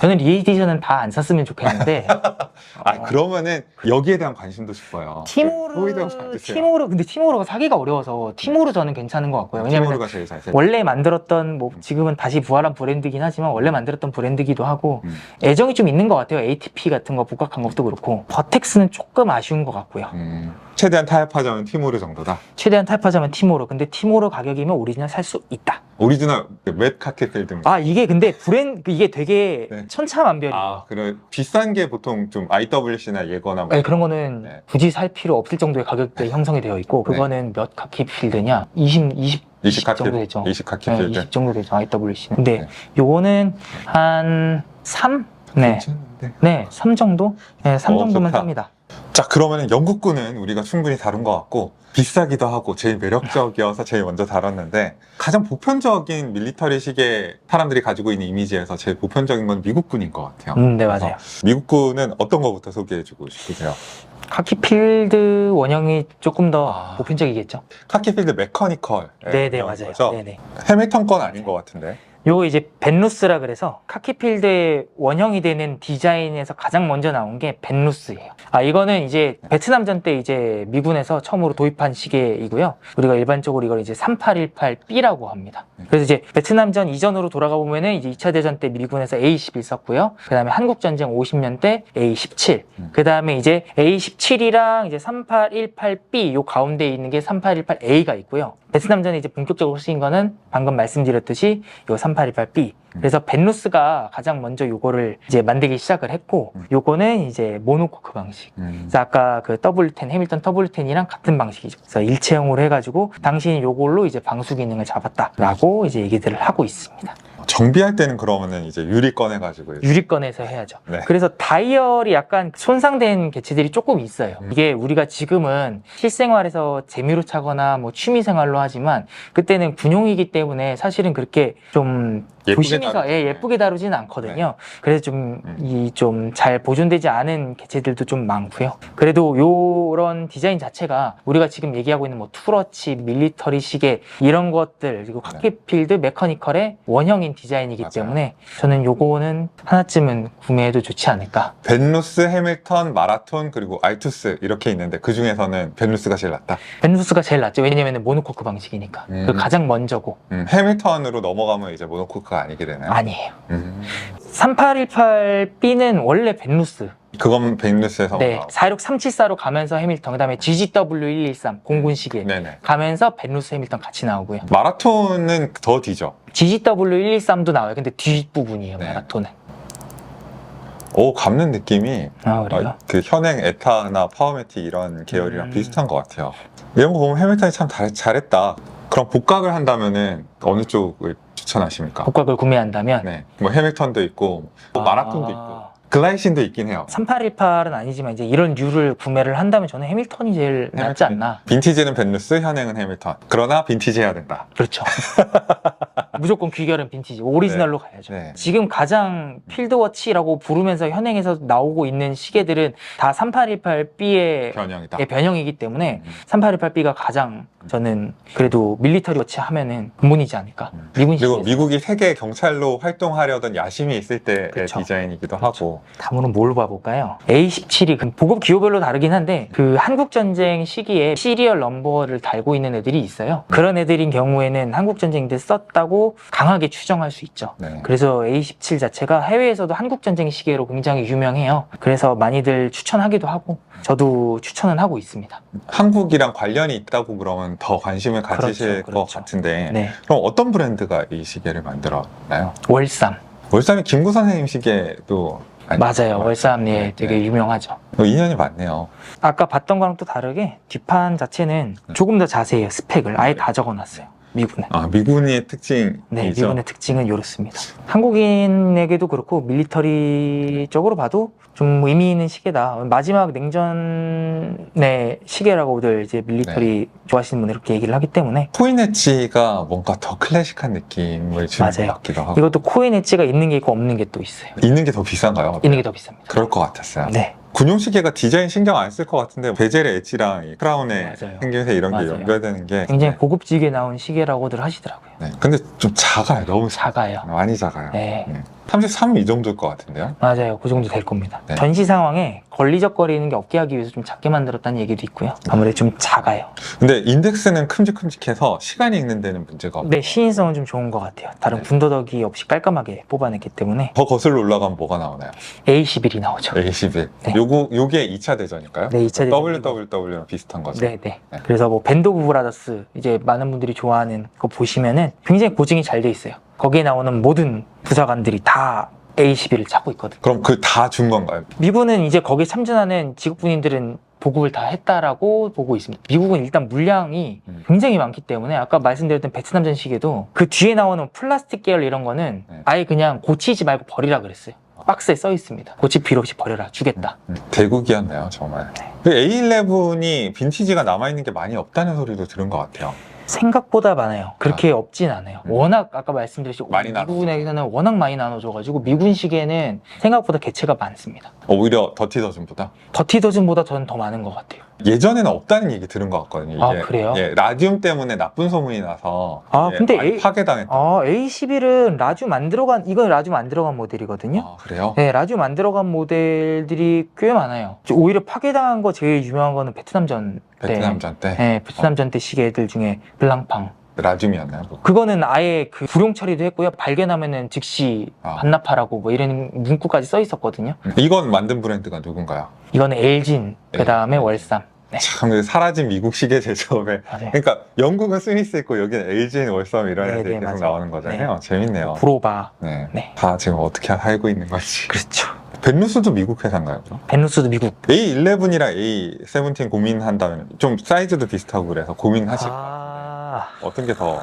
저는 리에디션은 다 안 샀으면 좋겠는데 그러면은 여기에 대한 관심도 싶어요. 호이드하고 받으세요. 근데 티모르가 사기가 어려워서 티모르 저는 괜찮은 것 같고요. 왜냐면 티모르가 제일 잘 샀어요. 원래 만들었던 뭐 지금은 다시 부활한 브랜드긴 하지만 원래 만들었던 브랜드기도 하고 애정이 좀 있는 것 같아요. ATP 같은 거 복각한 것도 그렇고 버텍스는 조금 아쉬운 것 같고요. 최대한 타협하자면 티모르 정도다. 최대한 타협하자면 티모르. 근데 티모르 가격이면 오리지널 살 수 있다. 오리지널 맷 카케필드입니다. 아 이게 근데 이게 되게 네. 천차만별이에요. 그래 비싼 게 보통 좀 IWC나 예거나 뭐. 네, 그런 거는 네. 굳이 살 필요 없을 정도의 가격대 형성이 되어 있고 그거는 몇 카키필드냐? 20 정도 되죠. 20 카키필드. 네, 20 정도 되죠. IWC는. 근데 네. 요거는 한 3? 네. 괜찮은데. 네, 3 정도? 네, 3 정도면 좋다. 삽니다. 자, 그러면은 영국군은 우리가 충분히 다룬 것 같고 비싸기도 하고 제일 매력적이어서 제일 먼저 다뤘는데 가장 보편적인 밀리터리 시계 사람들이 가지고 있는 이미지에서 제일 보편적인 건 미국군인 것 같아요. 네, 맞아요. 미국군은 어떤 거부터 소개해주고 싶으세요? 카키필드 원형이 조금 더 보편적이겠죠? 카키필드 메커니컬. 네네, 맞아요. 네네. 해밀턴 건 아닌 것 같은데. 요거 이제 벤루스라 그래서 카키필드의 원형이 되는 디자인에서 가장 먼저 나온 게 벤루스예요. 이거는 이제 베트남전 때 이제 미군에서 처음으로 도입한 시계이고요. 우리가 일반적으로 이걸 이제 3818B라고 합니다. 그래서 이제 베트남전 이전으로 돌아가 보면은 이제 2차 대전 때 미군에서 A11 썼고요. 그 다음에 한국전쟁 50년 때 A17. 그 다음에 이제 A17이랑 이제 3818B 요 가운데 있는 게 3818A가 있고요. 베트남전에 이제 본격적으로 쓰인 거는 방금 말씀드렸듯이 요 3818B. 그래서 벤루스가 가장 먼저 요거를 이제 만들기 시작을 했고, 요거는 이제 모노코크 방식. 그래서 아까 그 W10, 해밀턴 W10이랑 같은 방식이죠. 그래서 일체형으로 해가지고 당신이 요걸로 이제 방수 기능을 잡았다라고 이제 얘기들을 하고 있습니다. 정비할 때는 그러면은 이제 유리 꺼내가지고 유리건에서 해야죠. 네. 그래서 다이얼이 약간 손상된 개체들이 조금 있어요. 이게 우리가 지금은 실생활에서 재미로 차거나 뭐 취미생활로 하지만 그때는 군용이기 때문에 사실은 그렇게 좀 조심해서 예쁘게 다루지는 않거든요. 그래서 좀 잘 보존되지 않은 개체들도 좀 많고요. 그래도 요런 디자인 자체가 우리가 지금 얘기하고 있는 뭐 투러치, 밀리터리 시계 이런 것들 그리고 카키필드 메커니컬의 원형인 디자인이기 때문에 저는 요거는 하나쯤은 구매해도 좋지 않을까. 벤루스, 해밀턴, 마라톤 그리고 알투스 이렇게 있는데 그 중에서는 벤루스가 제일 낫다. 벤루스가 제일 낫죠. 왜냐면 모노코크 방식이니까. 그 가장 먼저고. 해밀턴으로 넘어가면 이제 모노코크가 아니게 되나요? 아니에요. 3818B는 원래 벤루스. 그건 벤루스에서 네, 46374로 가면서 해밀턴, 그 다음에 GGW113 공군 시계 네네. 가면서 벤루스 해밀턴 같이 나오고요. 마라톤은 더 뒤죠. GGW113도 나와요. 근데 뒷부분이에요, 네. 마라톤은. 오, 감는 느낌이 그래요? 그 현행 에타나 파워매틱 이런 계열이랑 비슷한 것 같아요. 이런 거 보면 해밀턴이 참 잘했다. 그럼 복각을 한다면은 어느 쪽을 추천하십니까? 복각을 구매한다면 네, 뭐 해밀턴도 있고 뭐 마라톤도 있고 글라이신도 있긴 해요. 3818은 아니지만 이제 이런 류를 구매를 한다면 저는 해밀턴이 제일 낫지 않나. 빈티지는 벤루스, 현행은 해밀턴. 그러나 빈티지 해야 된다. 그렇죠. 무조건 귀결은 빈티지, 오리지널로 가야죠. 네. 지금 가장 필드워치라고 부르면서 현행에서 나오고 있는 시계들은 다 3818B의 변형이다. 변형이기 때문에 3818B가 가장 저는 그래도 밀리터리 워치 하면은 근본이지 않을까. 미군 그리고 시계에서. 미국이 세계 경찰로 활동하려던 야심이 있을 때의 그렇죠. 디자인이기도 하고. 다음으로는 뭘 봐볼까요? A17이 보급 기호별로 다르긴 한데 그 한국전쟁 시기에 시리얼 넘버를 달고 있는 애들이 있어요. 그런 애들인 경우에는 한국전쟁 때 썼다고 강하게 추정할 수 있죠. 네. 그래서 A17 자체가 해외에서도 한국전쟁 시계로 굉장히 유명해요. 그래서 많이들 추천하기도 하고 저도 추천은 하고 있습니다. 한국이랑 관련이 있다고 그러면 더 관심을 가지실 그렇죠. 것 같은데 네. 그럼 어떤 브랜드가 이 시계를 만들었나요? 월삼. 월삼이 김구 선생님 시계도 맞아요. 월삼 되게 유명하죠. 인연이 많네요. 아까 봤던 거랑 또 다르게 뒷판 자체는 조금 더 자세해요. 스펙을 아예 다 적어놨어요. 미군은. 미군의 특징이죠. 네, 미군의 특징은 이렇습니다. 한국인에게도 그렇고 밀리터리 쪽으로 봐도 좀 의미 있는 시계다. 마지막 냉전의 시계라고들 이제 밀리터리 좋아하시는 분들 이렇게 얘기를 하기 때문에 코인 엣지가 뭔가 더 클래식한 느낌을 주는 맞아요. 것 같기도 하고. 이것도 코인 엣지가 있는 게 있고 없는 게 또 있어요. 있는 게 더 비싼가요? 있는 게 더 비쌉니다. 그럴 것 같았어요. 네. 군용시계가 디자인 신경 안 쓸 것 같은데 베젤의 엣지랑 이 크라운의 맞아요. 생김새 이런 게 맞아요. 연결되는 게 굉장히 고급지게 나온 시계라고들 하시더라고요. 네. 근데 좀 작아요. 너무 작아요. 많이 작아요. 네. 33 이 정도일 것 같은데요. 맞아요. 그 정도 될 겁니다. 네. 전시 상황에 걸리적거리는 게 없게 하기 위해서 좀 작게 만들었다는 얘기도 있고요. 아무래도 좀 작아요. 근데 인덱스는 큼직큼직해서 시간이 읽는 데는 문제가 없고 네, 시인성은 좀 좋은 것 같아요. 다른 네. 군더더기 없이 깔끔하게 뽑아냈기 때문에 더 거슬러 올라가면 뭐가 나오나요? A11이 나오죠. A11. 네. 요게 2차 대전일까요? 네, 2차 대전. WWW랑 비슷한 거죠. 네, 네. 네. 그래서 뭐 밴드 오브 브라더스 이제 많은 분들이 좋아하는 거 보시면은 굉장히 고증이 잘 돼 있어요. 거기에 나오는 모든 부사관들이 다 A11을 찾고 있거든요. 그럼 그 다 준 건가요? 미군은 이제 거기에 참전하는 직업군인들은 보급을 다 했다라고 보고 있습니다. 미국은 일단 물량이 굉장히 많기 때문에 아까 말씀드렸던 베트남전 시계도 그 뒤에 나오는 플라스틱 계열 이런 거는 네. 아예 그냥 고치지 말고 버리라 그랬어요. 박스에 써 있습니다. 고칠 필요 없이 버려라. 주겠다. 대국이었네요, 정말. 그 A11이 빈티지가 남아있는 게 많이 없다는 소리도 들은 것 같아요. 생각보다 많아요. 그렇게 없진 않아요. 워낙 아까 말씀드렸듯이 많이 미군에서는 워낙 많이 나눠줘가지고 미군 시계는 생각보다 개체가 많습니다. 오히려 더티 더즌보다? 더티 더즌보다 저는 더 많은 것 같아요. 예전에는 없다는 얘기 들은 것 같거든요. 아, 그래요? 예, 라디움 때문에 나쁜 소문이 나서 아, 근데 많이 파괴당했다. A11은 라듐 안 들어간, 이건 라듐 안 들어간 모델이거든요. 아, 그래요? 네, 라듐 안 들어간 모델들이 꽤 많아요. 오히려 파괴당한 거 제일 유명한 거는 베트남전 때. 베트남전 때 네, 베트남전 때 시계들 중에 블랑팡. 라듐이었나요? 그거? 그거는 아예 그 불용 처리도 했고요. 발견하면은 즉시 아. 반납하라고 뭐 이런 문구까지 써 있었거든요. 이건 만든 브랜드가 누군가요? 이거는 엘진, 그 다음에 월삼. 네. 참 사라진 미국 시계 제조업에 맞아요. 그러니까 영국은 스미스 있고 여기는 LG, 월섬 이런 네, 애들이 네, 계속 맞아요. 나오는 거잖아요. 재밌네요. 브로바. 네. 네. 다 지금 어떻게 살고 있는 건지. 그렇죠. 벤루스도 미국 회사인가요? 그럼? 벤루스도 미국. A11이랑 A17 고민한다면 좀 사이즈도 비슷하고 그래서 고민하실 어떤 게 더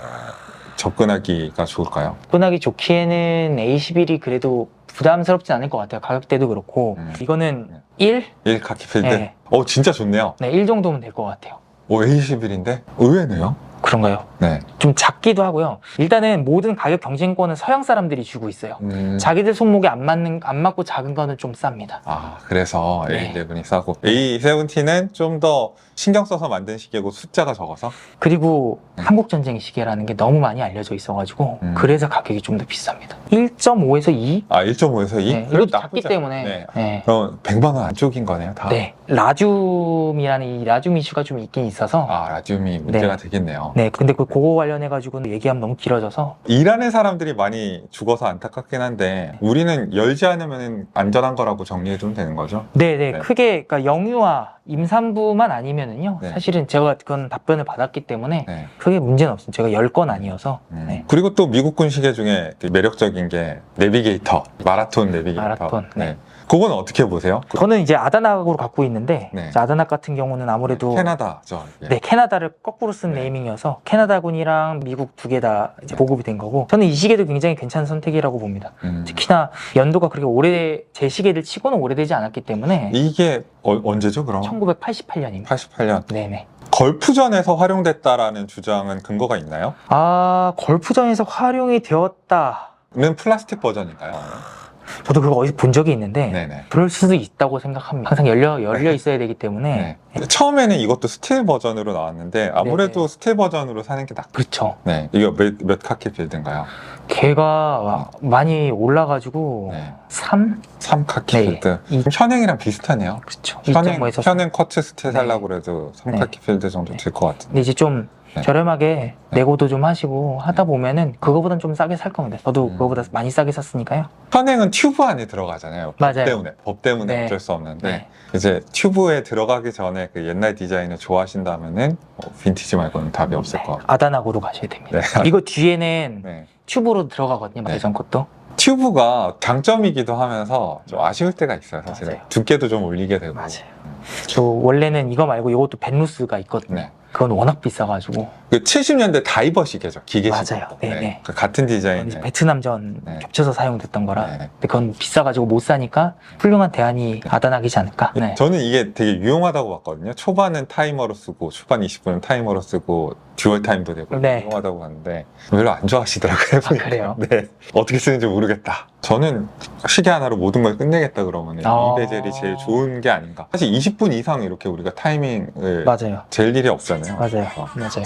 접근하기가 좋을까요? 접근하기 좋기에는 A11이 그래도 부담스럽진 않을 것 같아요. 가격대도 그렇고. 이거는 1? 1 카키필드? 네. 진짜 좋네요. 네, 1 정도면 될 것 같아요. A11인데? 의외네요. 그런가요? 네. 좀 작기도 하고요. 일단은 모든 가격 경쟁권은 서양 사람들이 주고 있어요. 자기들 손목에 안 맞고 작은 거는 좀 쌉니다. 아, 그래서 네. A11이 싸고 A17은 좀 더 신경 써서 만든 시계고 숫자가 적어서 그리고 한국전쟁 시계라는 게 너무 많이 알려져 있어가지고 그래서 가격이 좀 더 비쌉니다. 1.5에서 2? 1.5에서 2? 네, 이것도 작기 때문에 네. 네. 그럼 100만 원 안쪽인 거네요, 다. 네. 라듐이라는 이 라듐 이슈가 좀 있긴 있어서 라듐이 문제가 되겠네요. 네, 근데 그거 관련해가지고는 얘기하면 너무 길어져서 일하는 사람들이 많이 죽어서 안타깝긴 한데 우리는 열지 않으면 안전한 거라고 정리해두면 되는 거죠? 네네 네. 크게 그러니까 영유아 임산부만 아니면은요 네. 사실은 제가 그건 답변을 받았기 때문에 네. 크게 문제는 없습니다. 제가 10건 아니어서 네. 그리고 또 미국군 시계 중에 되게 매력적인 게 내비게이터, 마라톤 내비게이터. 마라톤, 네. 그건 어떻게 보세요? 저는 이제 아다낙으로 갖고 있는데 네. 아다낙 같은 경우는 아무래도 캐나다죠. 이게. 네, 캐나다를 거꾸로 쓴 네. 네이밍이어서 캐나다군이랑 미국 두 개 다 보급이 된 거고 저는 이 시계도 굉장히 괜찮은 선택이라고 봅니다. 특히나 연도가 그렇게 제 시계를 치고는 오래되지 않았기 때문에 이게 언제죠, 그럼? 1988년입니다. 88년. 네네. 걸프전에서 활용됐다라는 주장은 근거가 있나요? 걸프전에서 활용이 되었다. 는 플라스틱 버전인가요? 저도 그거 어디서 본 적이 있는데 네네. 그럴 수도 있다고 생각합니다. 항상 열려 있어야 되기 때문에 네. 처음에는 이것도 스틸 버전으로 나왔는데 아무래도 네네. 스틸 버전으로 사는 게 낫죠. 그렇죠. 네. 이거 몇 카키 필드인가요? 걔가 많이 올라가지고 네. 3? 3 카키 네. 필드. 이- 현행이랑 비슷하네요. 그렇죠. 현행 2.5에서 현행 커트 스틸 네. 살라고 그래도 3 네. 카키 필드 정도 네. 될 것 같은데. 근데 이제 좀 네. 저렴하게 내고도 좀 하시고 하다 보면은 그거보단 좀 싸게 살 겁니다. 저도 그거보다 많이 싸게 샀으니까요. 현행은 튜브 안에 들어가잖아요. 맞아요. 법 때문에 네. 어쩔 수 없는데 네. 이제 튜브에 들어가기 전에 그 옛날 디자인을 좋아하신다면은 빈티지 말고는 답이 없을 것 같아요. 아다낙으로 가셔야 됩니다. 네. 이거 뒤에는 네. 튜브로 들어가거든요. 네. 예전 것도. 튜브가 장점이기도 하면서 좀 아쉬울 때가 있어요, 사실은. 맞아요. 두께도 좀 올리게 되고. 맞아요. 저 원래는 이거 말고 이것도 벤루스가 있거든요. 네. 그건 워낙 비싸가지고 그 70년대 다이버 시계죠. 기계식. 맞아요. 네네. 그 같은 디자인. 이제 베트남전 네. 겹쳐서 사용됐던 거라. 네. 근데 그건 비싸가지고 못 사니까 훌륭한 대안이 아다나기지 않을까. 네. 저는 이게 되게 유용하다고 봤거든요. 초반은 타이머로 쓰고 초반 20분은 타이머로 쓰고 듀얼 타임도 되고 네. 유용하다고 봤는데 별로 안 좋아하시더라고요. 보니까. 그래요? 네. 어떻게 쓰는지 모르겠다. 저는 시계 하나로 모든 걸 끝내겠다 그러면 이 베젤이 제일 좋은 게 아닌가. 사실 20분 이상 이렇게 우리가 타이밍을 맞아요. 잴 일이 없잖아요. 맞아요. 어, 맞아요.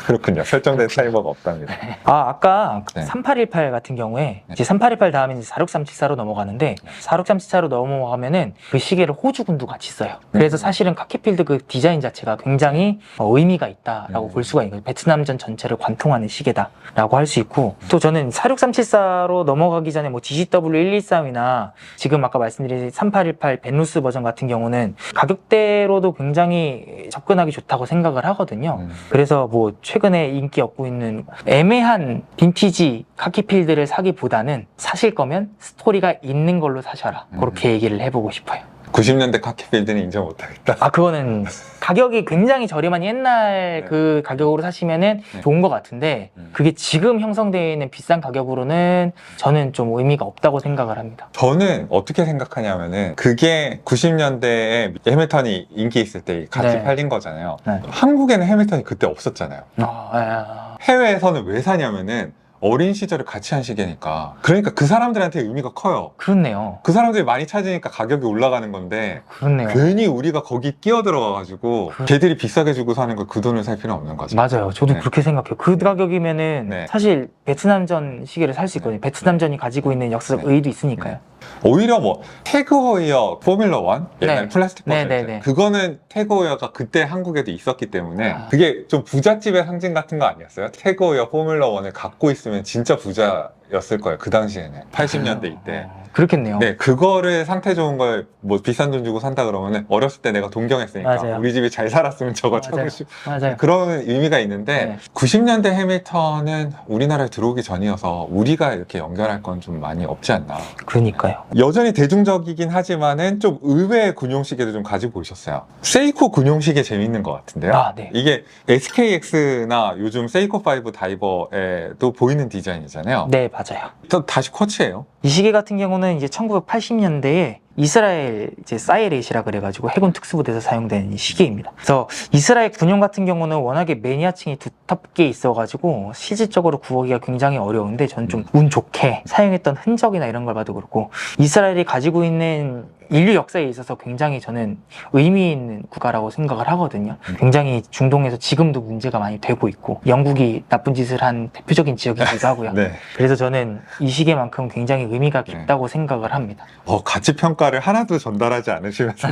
그렇군요. 설정된 타이머가 없답니다. 아까 네. 3818 같은 경우에 네. 이제 3818 다음에 이제 46374로 넘어가는데 46374로 넘어가면은 그 시계를 호주군도 같이 써요. 그래서 사실은 카키필드 그 디자인 자체가 굉장히 의미가 있다라고 볼 수가 있는 거예요. 베트남전 전체를 관통하는 시계다라고 할 수 있고 또 저는 46374로 넘어가기 전에 뭐 DCW113이나 지금 아까 말씀드린 3818 벤루스 버전 같은 경우는 가격대로도 굉장히 접근하기 좋다고 생각을 하거든요. 그래서 뭐 최근에 인기 얻고 있는 애매한 빈티지 카키필드를 사기보다는 사실 거면 스토리가 있는 걸로 사셔라. 그렇게 얘기를 해보고 싶어요. 90년대 카키필드는 인정 못하겠다. 아, 그거는 가격이 굉장히 저렴한 옛날 네. 그 가격으로 사시면은 네. 좋은 것 같은데 그게 지금 형성되어 있는 비싼 가격으로는 저는 좀 의미가 없다고 생각을 합니다. 저는 어떻게 생각하냐면은 그게 90년대에 해밀턴이 인기 있을 때 같이 네. 팔린 거잖아요. 네. 한국에는 해밀턴이 그때 없었잖아요. 아, 해외에서는 왜 사냐면은 어린 시절을 같이 한 시계니까. 그러니까 그 사람들한테 의미가 커요. 그렇네요. 그 사람들이 많이 찾으니까 가격이 올라가는 건데 그렇네요. 괜히 우리가 거기 끼어들어가가지고 걔들이 비싸게 주고 사는 걸 그 돈을 살 필요는 없는 거죠. 맞아요. 저도 네. 그렇게 생각해요. 그 가격이면은 네. 사실 베트남전 시계를 살 수 있거든요. 네. 베트남전이 가지고 있는 역사적 네. 의의도 있으니까요. 오히려 뭐 태그호이어 포뮬러 1 옛날 네. 플라스틱 버전 네, 네, 네. 그거는 태그호이어가 그때 한국에도 있었기 때문에 아. 그게 좀 부잣집의 상징 같은 거 아니었어요? 태그호이어 포뮬러 1을 갖고 있으면 진짜 부자였을 거예요. 그 당시에는 80년대 이때. 그렇겠네요. 네, 그거를 상태 좋은 걸 뭐 비싼 돈 주고 산다 그러면은 어렸을 때 내가 동경했으니까 맞아요. 우리 집이 잘 살았으면 저거 맞아요. 사고 싶 맞아요. 그런 의미가 있는데 네. 90년대 해밀턴은 우리나라에 들어오기 전이어서 우리가 이렇게 연결할 건 좀 많이 없지 않나. 그러니까요. 여전히 대중적이긴 하지만은 좀 의외의 군용시계도 좀 가지고 오셨어요. 세이코 군용시계 재밌는 것 같은데요. 아, 네. 이게 SKX나 요즘 세이코5 다이버에도 보이는 디자인이잖아요. 네, 맞아요. 또 다시 쿼츠예요. 이 시계 같은 경우는 이제 1980년대에 이스라엘 이제 사이렛이라 그래가지고 해군 특수부대에서 사용된 이 시계입니다. 그래서 이스라엘 군용 같은 경우는 워낙에 매니아층이 두텁게 있어가지고 실질적으로 구하기가 굉장히 어려운데 저는 좀 운 좋게 사용했던 흔적이나 이런 걸 봐도 그렇고 이스라엘이 가지고 있는 인류 역사에 있어서 굉장히 저는 의미 있는 국가라고 생각을 하거든요. 굉장히 중동에서 지금도 문제가 많이 되고 있고 영국이 나쁜 짓을 한 대표적인 지역이기도 하고요. 네. 그래서 저는 이 시계만큼 굉장히 의미가 깊다고 생각을 합니다. 가치 평가를 하나도 전달하지 않으시면서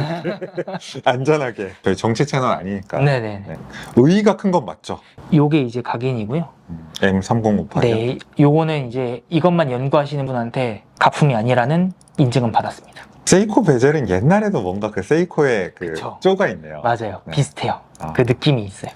안전하게 저희 정치 채널 아니니까 네네. 네. 의의가 큰 건 맞죠? 요게 이제 각인이고요. M3058이요. 네, 요거는 이제 이것만 연구하시는 분한테 가품이 아니라는 인증은 받았습니다. 세이코 베젤은 옛날에도 뭔가 그 세이코의 그 그쵸. 쪼가 있네요. 맞아요. 네. 비슷해요. 아. 그 느낌이 있어요.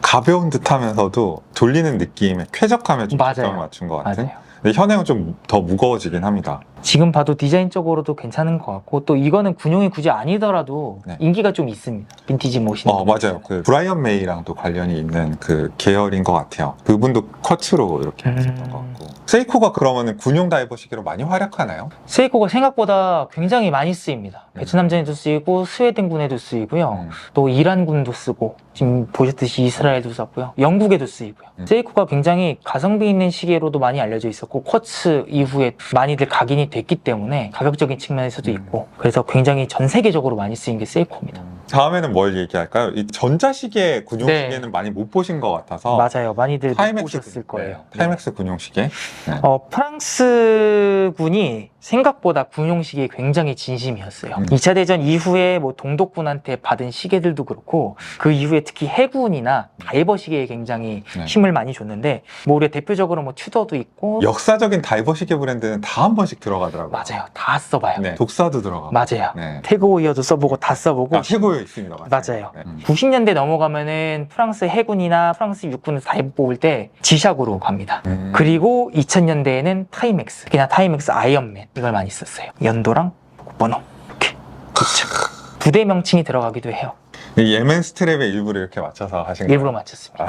가벼운 듯하면서도 돌리는 느낌의 쾌적함에 좀 맞아요. 초점을 맞춘 것 같은. 맞아요. 근데 현행은 좀 더 무거워지긴 합니다. 지금 봐도 디자인적으로도 괜찮은 것 같고 또 이거는 군용이 굳이 아니더라도 네. 인기가 좀 있습니다. 빈티지 모시는 맞아요. 그 브라이언 메이랑도 관련이 있는 그 계열인 것 같아요. 그분도 쿼츠로 이렇게 하셨던 것 같고. 세이코가 그러면은 군용 다이버 시계로 많이 활약하나요? 세이코가 생각보다 굉장히 많이 쓰입니다. 베트남전에도 쓰이고 스웨덴군에도 쓰이고요. 또 이란군도 쓰고 지금 보셨듯이 이스라엘도 썼고요. 영국에도 쓰이고요. 세이코가 굉장히 가성비 있는 시계로도 많이 알려져 있었고 쿼츠 이후에 많이들 각인이 됐기 때문에 가격적인 측면에서도 있고 그래서 굉장히 전 세계적으로 많이 쓰인 게 세이코입니다. 다음에는 뭘 얘기할까요? 이 전자시계 군용시계는 네. 많이 못 보신 것 같아서 맞아요. 많이들 못 타이맥스 보셨을 거예요. 네, 타이맥스 군용시계. 프랑스군이 생각보다 군용시계에 굉장히 진심이었어요. 2차 대전 이후에 뭐 동독군한테 받은 시계들도 그렇고 그 이후에 특히 해군이나 다이버 시계에 굉장히 네. 힘을 많이 줬는데 뭐 우리가 대표적으로 뭐 튜더도 있고 역사적인 다이버 시계 브랜드는 다 한 번씩 들어가더라고요. 맞아요. 다 써봐요. 네, 독사도 들어가고. 맞아요. 네. 태그오이어도 써보고 다 써보고 태고에 있습니다. 맞아요. 네. 90년대 넘어가면은 프랑스 해군이나 프랑스 육군을 다이버 뽑을 때 지샥으로 갑니다. 그리고 2000년대에는 타이맥스, 그냥 타이맥스 아이언맨 이걸 많이 썼어요. 연도랑 번호 이렇게 그렇죠. 부대 명칭이 들어가기도 해요. 이 예멘 스트랩에 일부러 이렇게 맞춰서 하신 거예요? 일부러 맞췄습니다.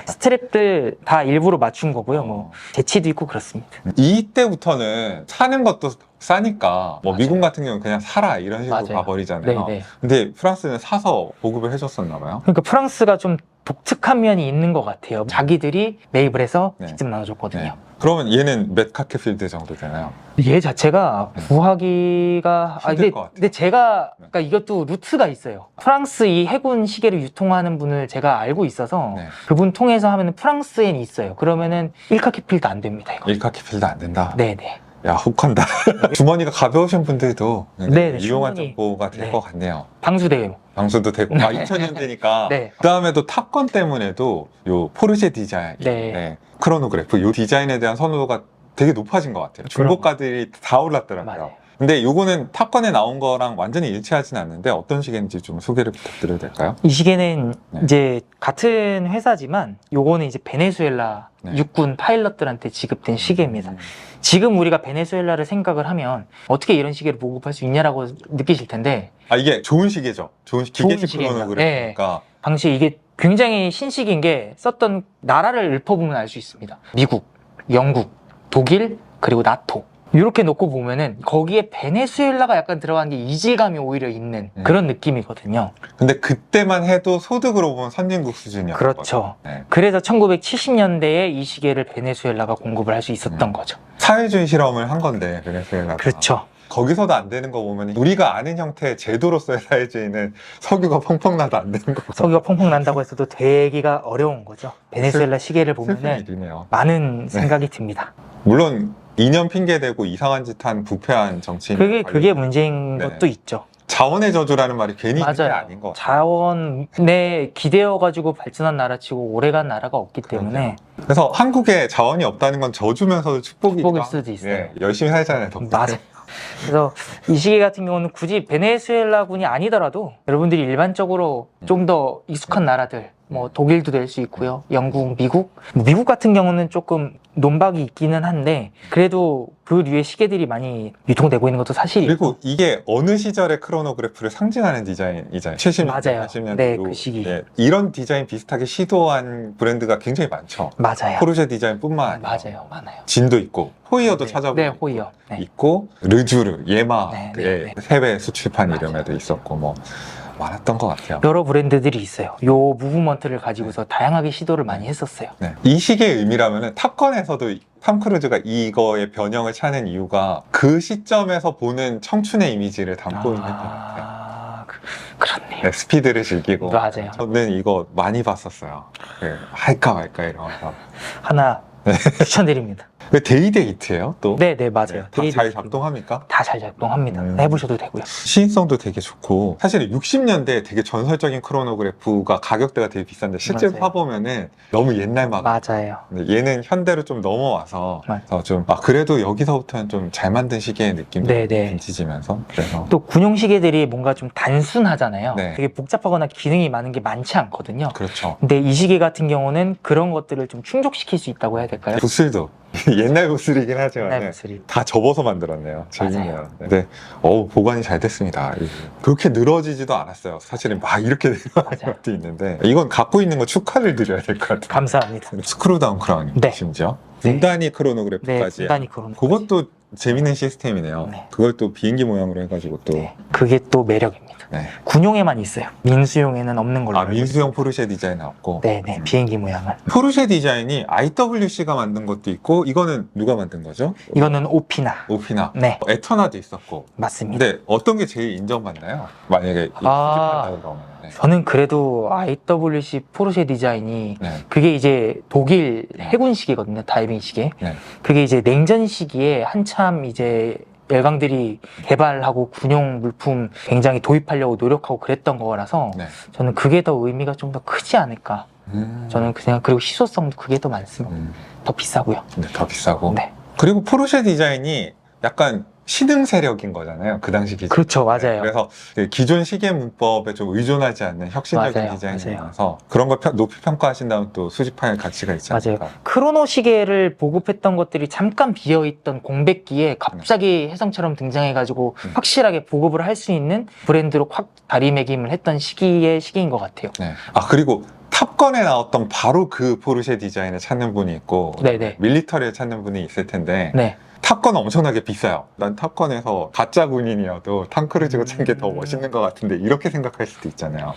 스트랩들 다 일부러 맞춘 거고요. 뭐 재치도 있고 그렇습니다. 이때부터는 사는 것도 싸니까 뭐 맞아요. 미국 같은 경우는 그냥 사라 이런 식으로 맞아요. 가버리잖아요. 네네. 근데 프랑스는 사서 보급을 해줬었나 봐요. 그러니까 프랑스가 좀 독특한 면이 있는 것 같아요. 자기들이 매입을 해서 네. 직접 나눠줬거든요. 네. 그러면 얘는 몇 카케필드 정도 되나요? 얘 자체가 구하기가 힘들 것 같아요. 근데 제가 그러니까 이것도 루트가 있어요. 프랑스 이 해군 시계를 유통하는 분을 제가 알고 있어서 네. 그분 통해서 하면은 프랑스엔 있어요. 그러면은 1카키필도 안 됩니다. 이거. 1카케필드 안 된다? 네네. 야, 혹한다. 주머니가 가벼우신 분들도 네네, 유용한 충분히. 정보가 될 네. 것 같네요. 방수대요. 방수도 되고, 2000년대니까. 네. 그 다음에도 탑건 때문에도 요 포르쉐 디자인, 네. 크로노그래프, 요 디자인에 대한 선호도가 되게 높아진 것 같아요. 중고가들이 다 올랐더라고요. 맞아요. 근데 요거는 탑건에 나온 거랑 완전히 일치하진 않는데 어떤 시계인지 좀 소개를 부탁드려도 될까요? 이 시계는 네. 이제 같은 회사지만 요거는 이제 베네수엘라 네. 육군 파일럿들한테 지급된 시계입니다. 지금 우리가 베네수엘라를 생각을 하면 어떻게 이런 시계를 보급할 수 있냐라고 느끼실 텐데 아, 이게 좋은 시계죠. 좋은 기계식 시계입니다. 크로노그래프니까. 당시에 이게 굉장히 신식인 게 썼던 나라를 읊어보면 알 수 있습니다. 미국, 영국, 독일, 그리고 나토. 이렇게 놓고 보면은 거기에 베네수엘라가 약간 들어간 게 이질감이 오히려 있는 그런 느낌이거든요. 근데 그때만 해도 소득으로 보면 선진국 수준이었어요. 그렇죠. 네. 그래서 1970년대에 이 시계를 베네수엘라가 공급을 할 수 있었던 거죠. 사회주의 실험을 한 건데 베네수엘라가. 그렇죠. 거기서도 안 되는 거 보면 우리가 아는 형태의 제도로서의 사회주의는 석유가 펑펑 나도 안 되는 거고. 석유가 펑펑 난다고 해서도 되기가 어려운 거죠. 베네수엘라 시계를 슬픈 보면은 일이네요. 많은 생각이 듭니다. 물론 2년 핑계대고 이상한 짓 한 부패한 정치인. 그게 문제인 네. 것도 있죠. 자원의 저주라는 말이 괜히 있는 게 맞아요. 아닌 것 같아요. 자원에 기대어가지고 발전한 나라치고 오래간 나라가 없기 때문에 그래서 한국에 자원이 없다는 건 저주면서도 축복이기도 축복일 하고. 수도 있어요. 예, 열심히 살잖아요. 덕분에. 맞아요. 그래서 이 시계 같은 경우는 굳이 베네수엘라군이 아니더라도 여러분들이 일반적으로 좀 더 익숙한 나라들 뭐 독일도 될 수 있고요. 영국, 미국 같은 경우는 조금 논박이 있기는 한데 그래도 그 류의 시계들이 많이 유통되고 있는 것도 사실이고 그리고 이게 어느 시절의 크로노그래프를 상징하는 디자인이잖아요. 70년대, 맞아요. 80년대. 네, 그 시기. 이런 디자인 비슷하게 시도한 브랜드가 굉장히 많죠. 맞아요. 포르쉐 디자인뿐만 아니라 맞아요. 많아요. 진도 있고 호이어도 네, 찾아보고 네, 호이어. 네. 있고 르주르, 예마 네, 의 네, 네. 해외 수출판 맞아요. 이름에도 있었고 뭐 많았던 것 같아요. 여러 브랜드들이 있어요. 요 무브먼트를 가지고서 다양하게 시도를 많이 했었어요. 네. 이 시계의 의미라면은 탑건에서도 탐 크루즈가 이거의 변형을 찾는 이유가 그 시점에서 보는 청춘의 이미지를 담고 있는 것 같아요. 그렇네요. 네, 스피드를 즐기고. 맞아요. 저는 이거 많이 봤었어요. 할까 말까 이러면서. 하나 추천드립니다. 데이데이트예요 또? 네, 맞아요. 다 잘 작동합니까? 다 잘 작동합니다. 해보셔도 되고요. 시인성도 되게 좋고 사실 60년대에 되게 전설적인 크로노그래프가 가격대가 되게 비싼데 실제 맞아요. 사보면은 너무 옛날 막 맞아요. 근데 얘는 현대로 좀 넘어와서 맞아요. 좀 그래도 여기서부터는 좀 잘 만든 시계의 느낌이 네네. 빈티지면서 그래서 또 군용 시계들이 뭔가 좀 단순하잖아요. 네. 되게 복잡하거나 기능이 많은 게 많지 않거든요. 그렇죠. 근데 이 시계 같은 경우는 그런 것들을 좀 충족시킬 수 있다고 해야 될까요? 붓슬도 옛날 붓슬이긴 하지만 옛날 붓슬이. 다 접어서 만들었네요. 재밌네요. 근데 보관이 잘 됐습니다. 그렇게 늘어지지도 않았어요. 사실은 막 이렇게 내려가는 맞아요. 것도 있는데 이건 갖고 있는 거 축하를 드려야 될 것 같아요. 감사합니다. 스크루다운 크라운 네. 심지어 네. 분단위 네, 크로노그래프까지 분단위 그런 그것도 재밌는 시스템이네요. 네. 그걸 또 비행기 모양으로 해가지고 또 네. 그게 또 매력입니다. 네. 군용에만 있어요. 민수용에는 없는 걸로. 알고 민수형 포르쉐 디자인 나왔고 네네, 비행기 모양은. 포르쉐 디자인이 IWC가 만든 것도 있고 이거는 누가 만든 거죠? 이거는 오피나. 오피나 네, 에터나도 있었고 맞습니다. 근데 어떤 게 제일 인정받나요? 만약에 수집한다고 그러면 저는 그래도 IWC 포르쉐 디자인이 네. 그게 이제 독일 해군 시계거든요. 다이빙 시계. 네. 그게 이제 냉전 시기에 한참 이제 열강들이 개발하고 군용 물품 굉장히 도입하려고 노력하고 그랬던 거라서 네. 저는 그게 더 의미가 좀 더 크지 않을까. 저는 그냥 그리고 희소성도 그게 더 많습니다. 더 비싸고요. 근데 더 비싸고 네. 그리고 포르쉐 디자인이 약간 신흥 세력인 거잖아요. 그 당시 기준. 그렇죠, 맞아요. 그래서 그 기존 시계 문법에 좀 의존하지 않는 혁신적인 맞아요, 디자인이라서 그런 걸 높이 평가하신다면 또 수집할 가치가 있지 맞아요. 않을까. 크로노 시계를 보급했던 것들이 잠깐 비어있던 공백기에 갑자기 혜성처럼 등장해가지고 확실하게 보급을 할 수 있는 브랜드로 확 자리매김을 했던 시기인 것 같아요. 네. 아 그리고 탑건에 나왔던 바로 그 포르쉐 디자인을 찾는 분이 있고 네네. 밀리터리를 찾는 분이 있을 텐데 네. 탑건은 엄청나게 비싸요. 난 탑건에서 가짜 군인이어도 탐 크루즈가 찬 게 더 멋있는 것 같은데 이렇게 생각할 수도 있잖아요.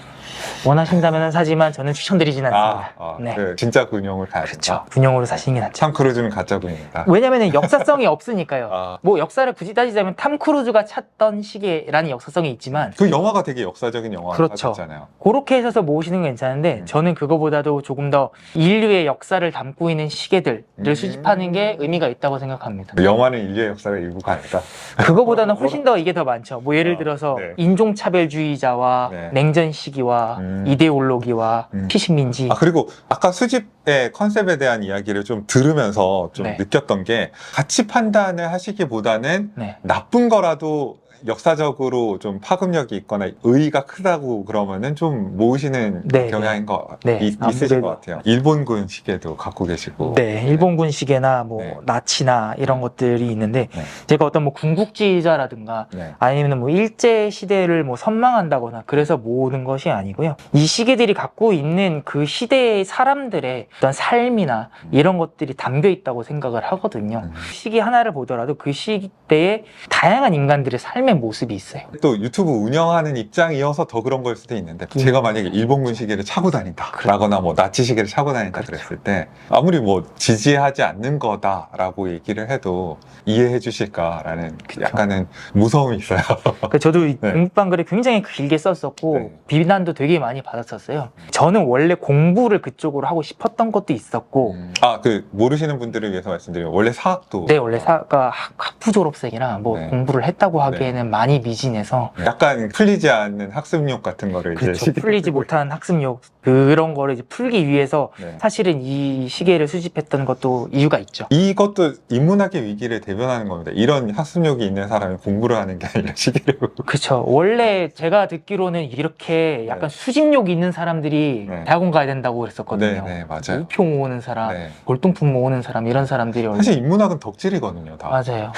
원하신다면 사지만 저는 추천드리진 않습니다. 네. 그 진짜 군용을 가야 그렇죠. 된다. 군용으로 사시는 게 낫죠. 탐 크루즈는 가짜 군인이다. 왜냐면 역사성이 없으니까요. 아. 뭐 역사를 굳이 따지자면 탐 크루즈가 찾던 시계라는 역사성이 있지만 그 영화가 되게 역사적인 영화가 그렇죠. 됐잖아요. 그렇게 해서 모으시는 건 괜찮은데 저는 그거보다도 조금 더 인류의 역사를 담고 있는 시계들을 수집하는 게 의미가 있다고 생각합니다. 영화는 인류의 역사의 일부가 아니다. 그거보다는 훨씬 더 이게 더 많죠. 뭐 예를 들어서 네. 인종차별주의자와 네. 냉전 시기와 이데올로기와 피식민지. 아 그리고 아까 수집의 컨셉에 대한 이야기를 좀 들으면서 좀 네. 느꼈던 게 가치 판단을 하시기보다는 네. 나쁜 거라도 역사적으로 좀 파급력이 있거나 의의가 크다고 그러면은 좀 모으시는 네, 경향인 네. 있으신 아무래도. 것 같아요. 일본군 시계도 갖고 계시고. 네, 일본군 시계나 뭐 네. 나치나 이런 것들이 있는데 네. 제가 어떤 뭐 군국주의자라든가 네. 아니면 뭐 일제 시대를 뭐 선망한다거나 그래서 모으는 것이 아니고요. 이 시계들이 갖고 있는 그 시대의 사람들의 어떤 삶이나 이런 것들이 담겨 있다고 생각을 하거든요. 시계 하나를 보더라도 그 시대에 다양한 인간들의 삶의 모습이 있어요. 또 유튜브 운영하는 입장이어서 더 그런 걸 수도 있는데 제가 만약에 일본군 시계를 차고 다닌다 라거나 뭐 나치 시계를 차고 다닌다 그랬을 때 아무리 뭐 지지하지 않는 거다라고 얘기를 해도 이해해 주실까라는 약간은 무서움이 있어요. 그 저도 이 네. 공부방 글을 굉장히 길게 썼었고 네. 비난도 되게 많이 받았었어요. 저는 원래 공부를 그쪽으로 하고 싶었던 것도 있었고 아, 그 모르시는 분들을 위해서 말씀드리면 원래 사학도 네, 원래 학부 졸업생이라 뭐 네. 공부를 했다고 하기에는 많이 미진해서 약간 풀리지 않는 학습용 같은 거를 그렇죠. 풀리지 못한 학습욕 그런 거를 이제 풀기 위해서 네. 사실은 이 시계를 수집했던 것도 이유가 있죠. 이것도 인문학의 위기를 대변하는 겁니다. 이런 학습력이 있는 사람이 공부를 하는 게 아니라 시계를 그렇죠. 원래 제가 듣기로는 이렇게 약간 수집욕 있는 사람들이 네. 대학원 가야 된다고 그랬었거든요. 네, 네, 맞아요. 우표 모으는 사람, 네. 골동품 모으는 사람 이런 사람들이 원래 사실 인문학은 덕질이거든요, 다. 맞아요.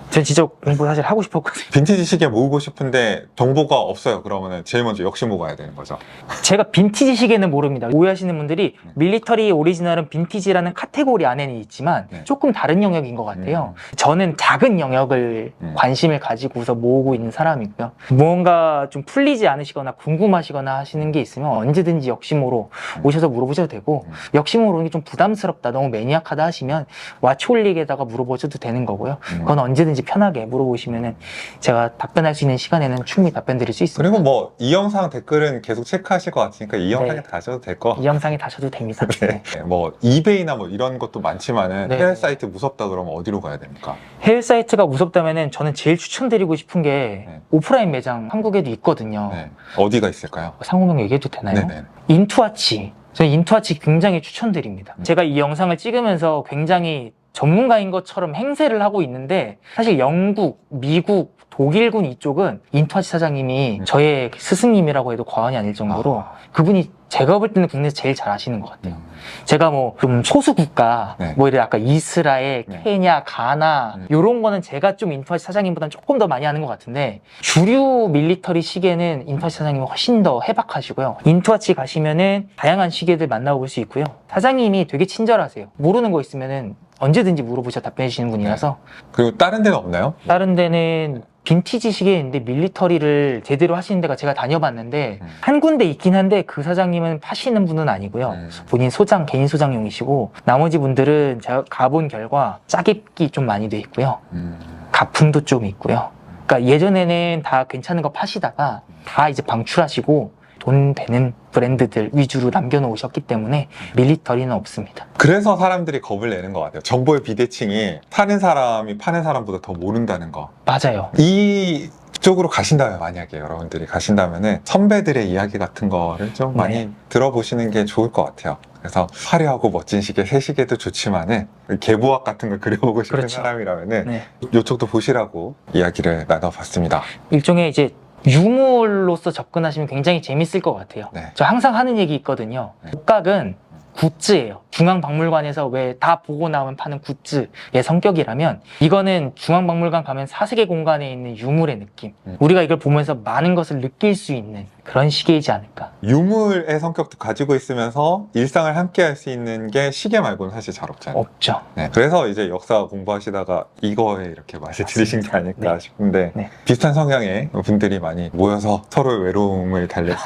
전 진짜 공부 사실 하고 싶었거든요. 빈티지 시계 모으고 싶은데 정보가 없어요. 그러면은 제일 먼저 역시모 가야 되는 거죠. 제가 빈티지 시계는 모릅니다. 오해하시는 분들이 밀리터리 오리지널은 빈티지라는 카테고리 안에는 있지만 네. 조금 다른 영역인 것 같아요. 저는 작은 영역을 관심을 가지고서 모으고 있는 사람이고요. 무언가 좀 풀리지 않으시거나 궁금하시거나 하시는 게 있으면 언제든지 역시모로 오셔서 물어보셔도 되고 역시모로 좀 부담스럽다, 너무 매니악하다 하시면 와치홀릭에다가 물어보셔도 되는 거고요. 그건 언제든지 편하게 물어보시면은 제가 답변할 수 있는 시간에는 충분히 답변 드릴 수 있습니다. 그리고 뭐 이 영상 댓글은 계속 체크하실 것 같으니까 이 영상에 네. 다셔도 될 거. 이 영상에 다셔도 됩니다. 네. 뭐 이베이나 뭐 이런 것도 많지만은 네. 해외 사이트 무섭다 그러면 어디로 가야 됩니까? 해외 사이트가 무섭다면은 저는 제일 추천드리고 싶은 게 네. 오프라인 매장 한국에도 있거든요. 네. 어디가 있을까요? 상호명 얘기해도 되나요? 네네. 인투아치. 저는 인투아치 굉장히 추천드립니다. 제가 이 영상을 찍으면서 굉장히 전문가인 것처럼 행세를 하고 있는데 사실 영국, 미국, 독일군 이쪽은 인투아치 사장님이 저의 스승님이라고 해도 과언이 아닐 정도로 그분이 제가 볼 때는 국내에서 제일 잘 아시는 것 같아요. 제가 뭐 좀 소수 국가, 네. 뭐 이래 아까 이스라엘, 네. 케냐, 가나 요런 거는 제가 좀 인투아치 사장님보다는 조금 더 많이 하는 것 같은데 주류 밀리터리 시계는 인투아치 사장님이 훨씬 더 해박하시고요. 인투아치 가시면은 다양한 시계들 만나볼 수 있고요. 사장님이 되게 친절하세요. 모르는 거 있으면은 언제든지 물어보셔 답변해 주시는 분이라서 그리고 다른 데는 없나요? 다른 데는 빈티지 시계인데 밀리터리를 제대로 하시는 데가 제가 다녀봤는데 한 군데 있긴 한데 그 사장님은 파시는 분은 아니고요. 본인 소장, 개인 소장용이시고 나머지 분들은 제가 가본 결과 짜깁기 좀 많이 돼 있고요. 가품도 좀 있고요. 그러니까 예전에는 다 괜찮은 거 파시다가 다 이제 방출하시고 돈 되는 브랜드들 위주로 남겨놓으셨기 때문에 밀리터리는 없습니다. 그래서 사람들이 겁을 내는 것 같아요. 정보의 비대칭이 파는 사람이 파는 사람보다 더 모른다는 거. 맞아요. 이쪽으로 가신다면 만약에 여러분들이 가신다면은 선배들의 이야기 같은 거를 좀 많이 들어보시는 게 좋을 것 같아요. 그래서 화려하고 멋진 시계, 새 시계도 좋지만은 개보학 같은 걸 그려보고 싶은 그렇죠. 사람이라면은 네. 이쪽도 보시라고 이야기를 나눠봤습니다. 일종의 이제 유물로서 접근하시면 굉장히 재밌을 것 같아요. 네. 저 항상 하는 얘기 있거든요. 네. 복각은 굿즈예요. 중앙박물관에서 왜 다 보고 나오면 파는 굿즈의 성격이라면 이거는 중앙박물관 가면 사색의 공간에 있는 유물의 느낌. 우리가 이걸 보면서 많은 것을 느낄 수 있는 그런 시계이지 않을까. 유물의 성격도 가지고 있으면서 일상을 함께 할 수 있는 게 시계 말고는 사실 잘 없잖아요. 없죠. 네, 그래서 이제 역사 공부하시다가 이거에 이렇게 맛을 들이신 게 아닐까 네. 싶은데 네. 비슷한 성향의 분들이 많이 모여서 서로의 외로움을 달래고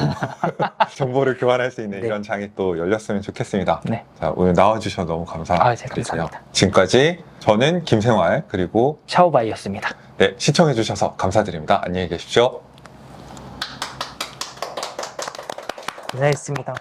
정보를 교환할 수 있는 네. 이런 장이 또 열렸으면 좋겠습니다. 네. 자, 오늘 나와주셔서 너무 네, 감사드리고요. 감사합니다. 지금까지 저는 김생활 그리고 샤오바이였습니다. 네, 시청해주셔서 감사드립니다. 안녕히 계십시오. 고생했습니다.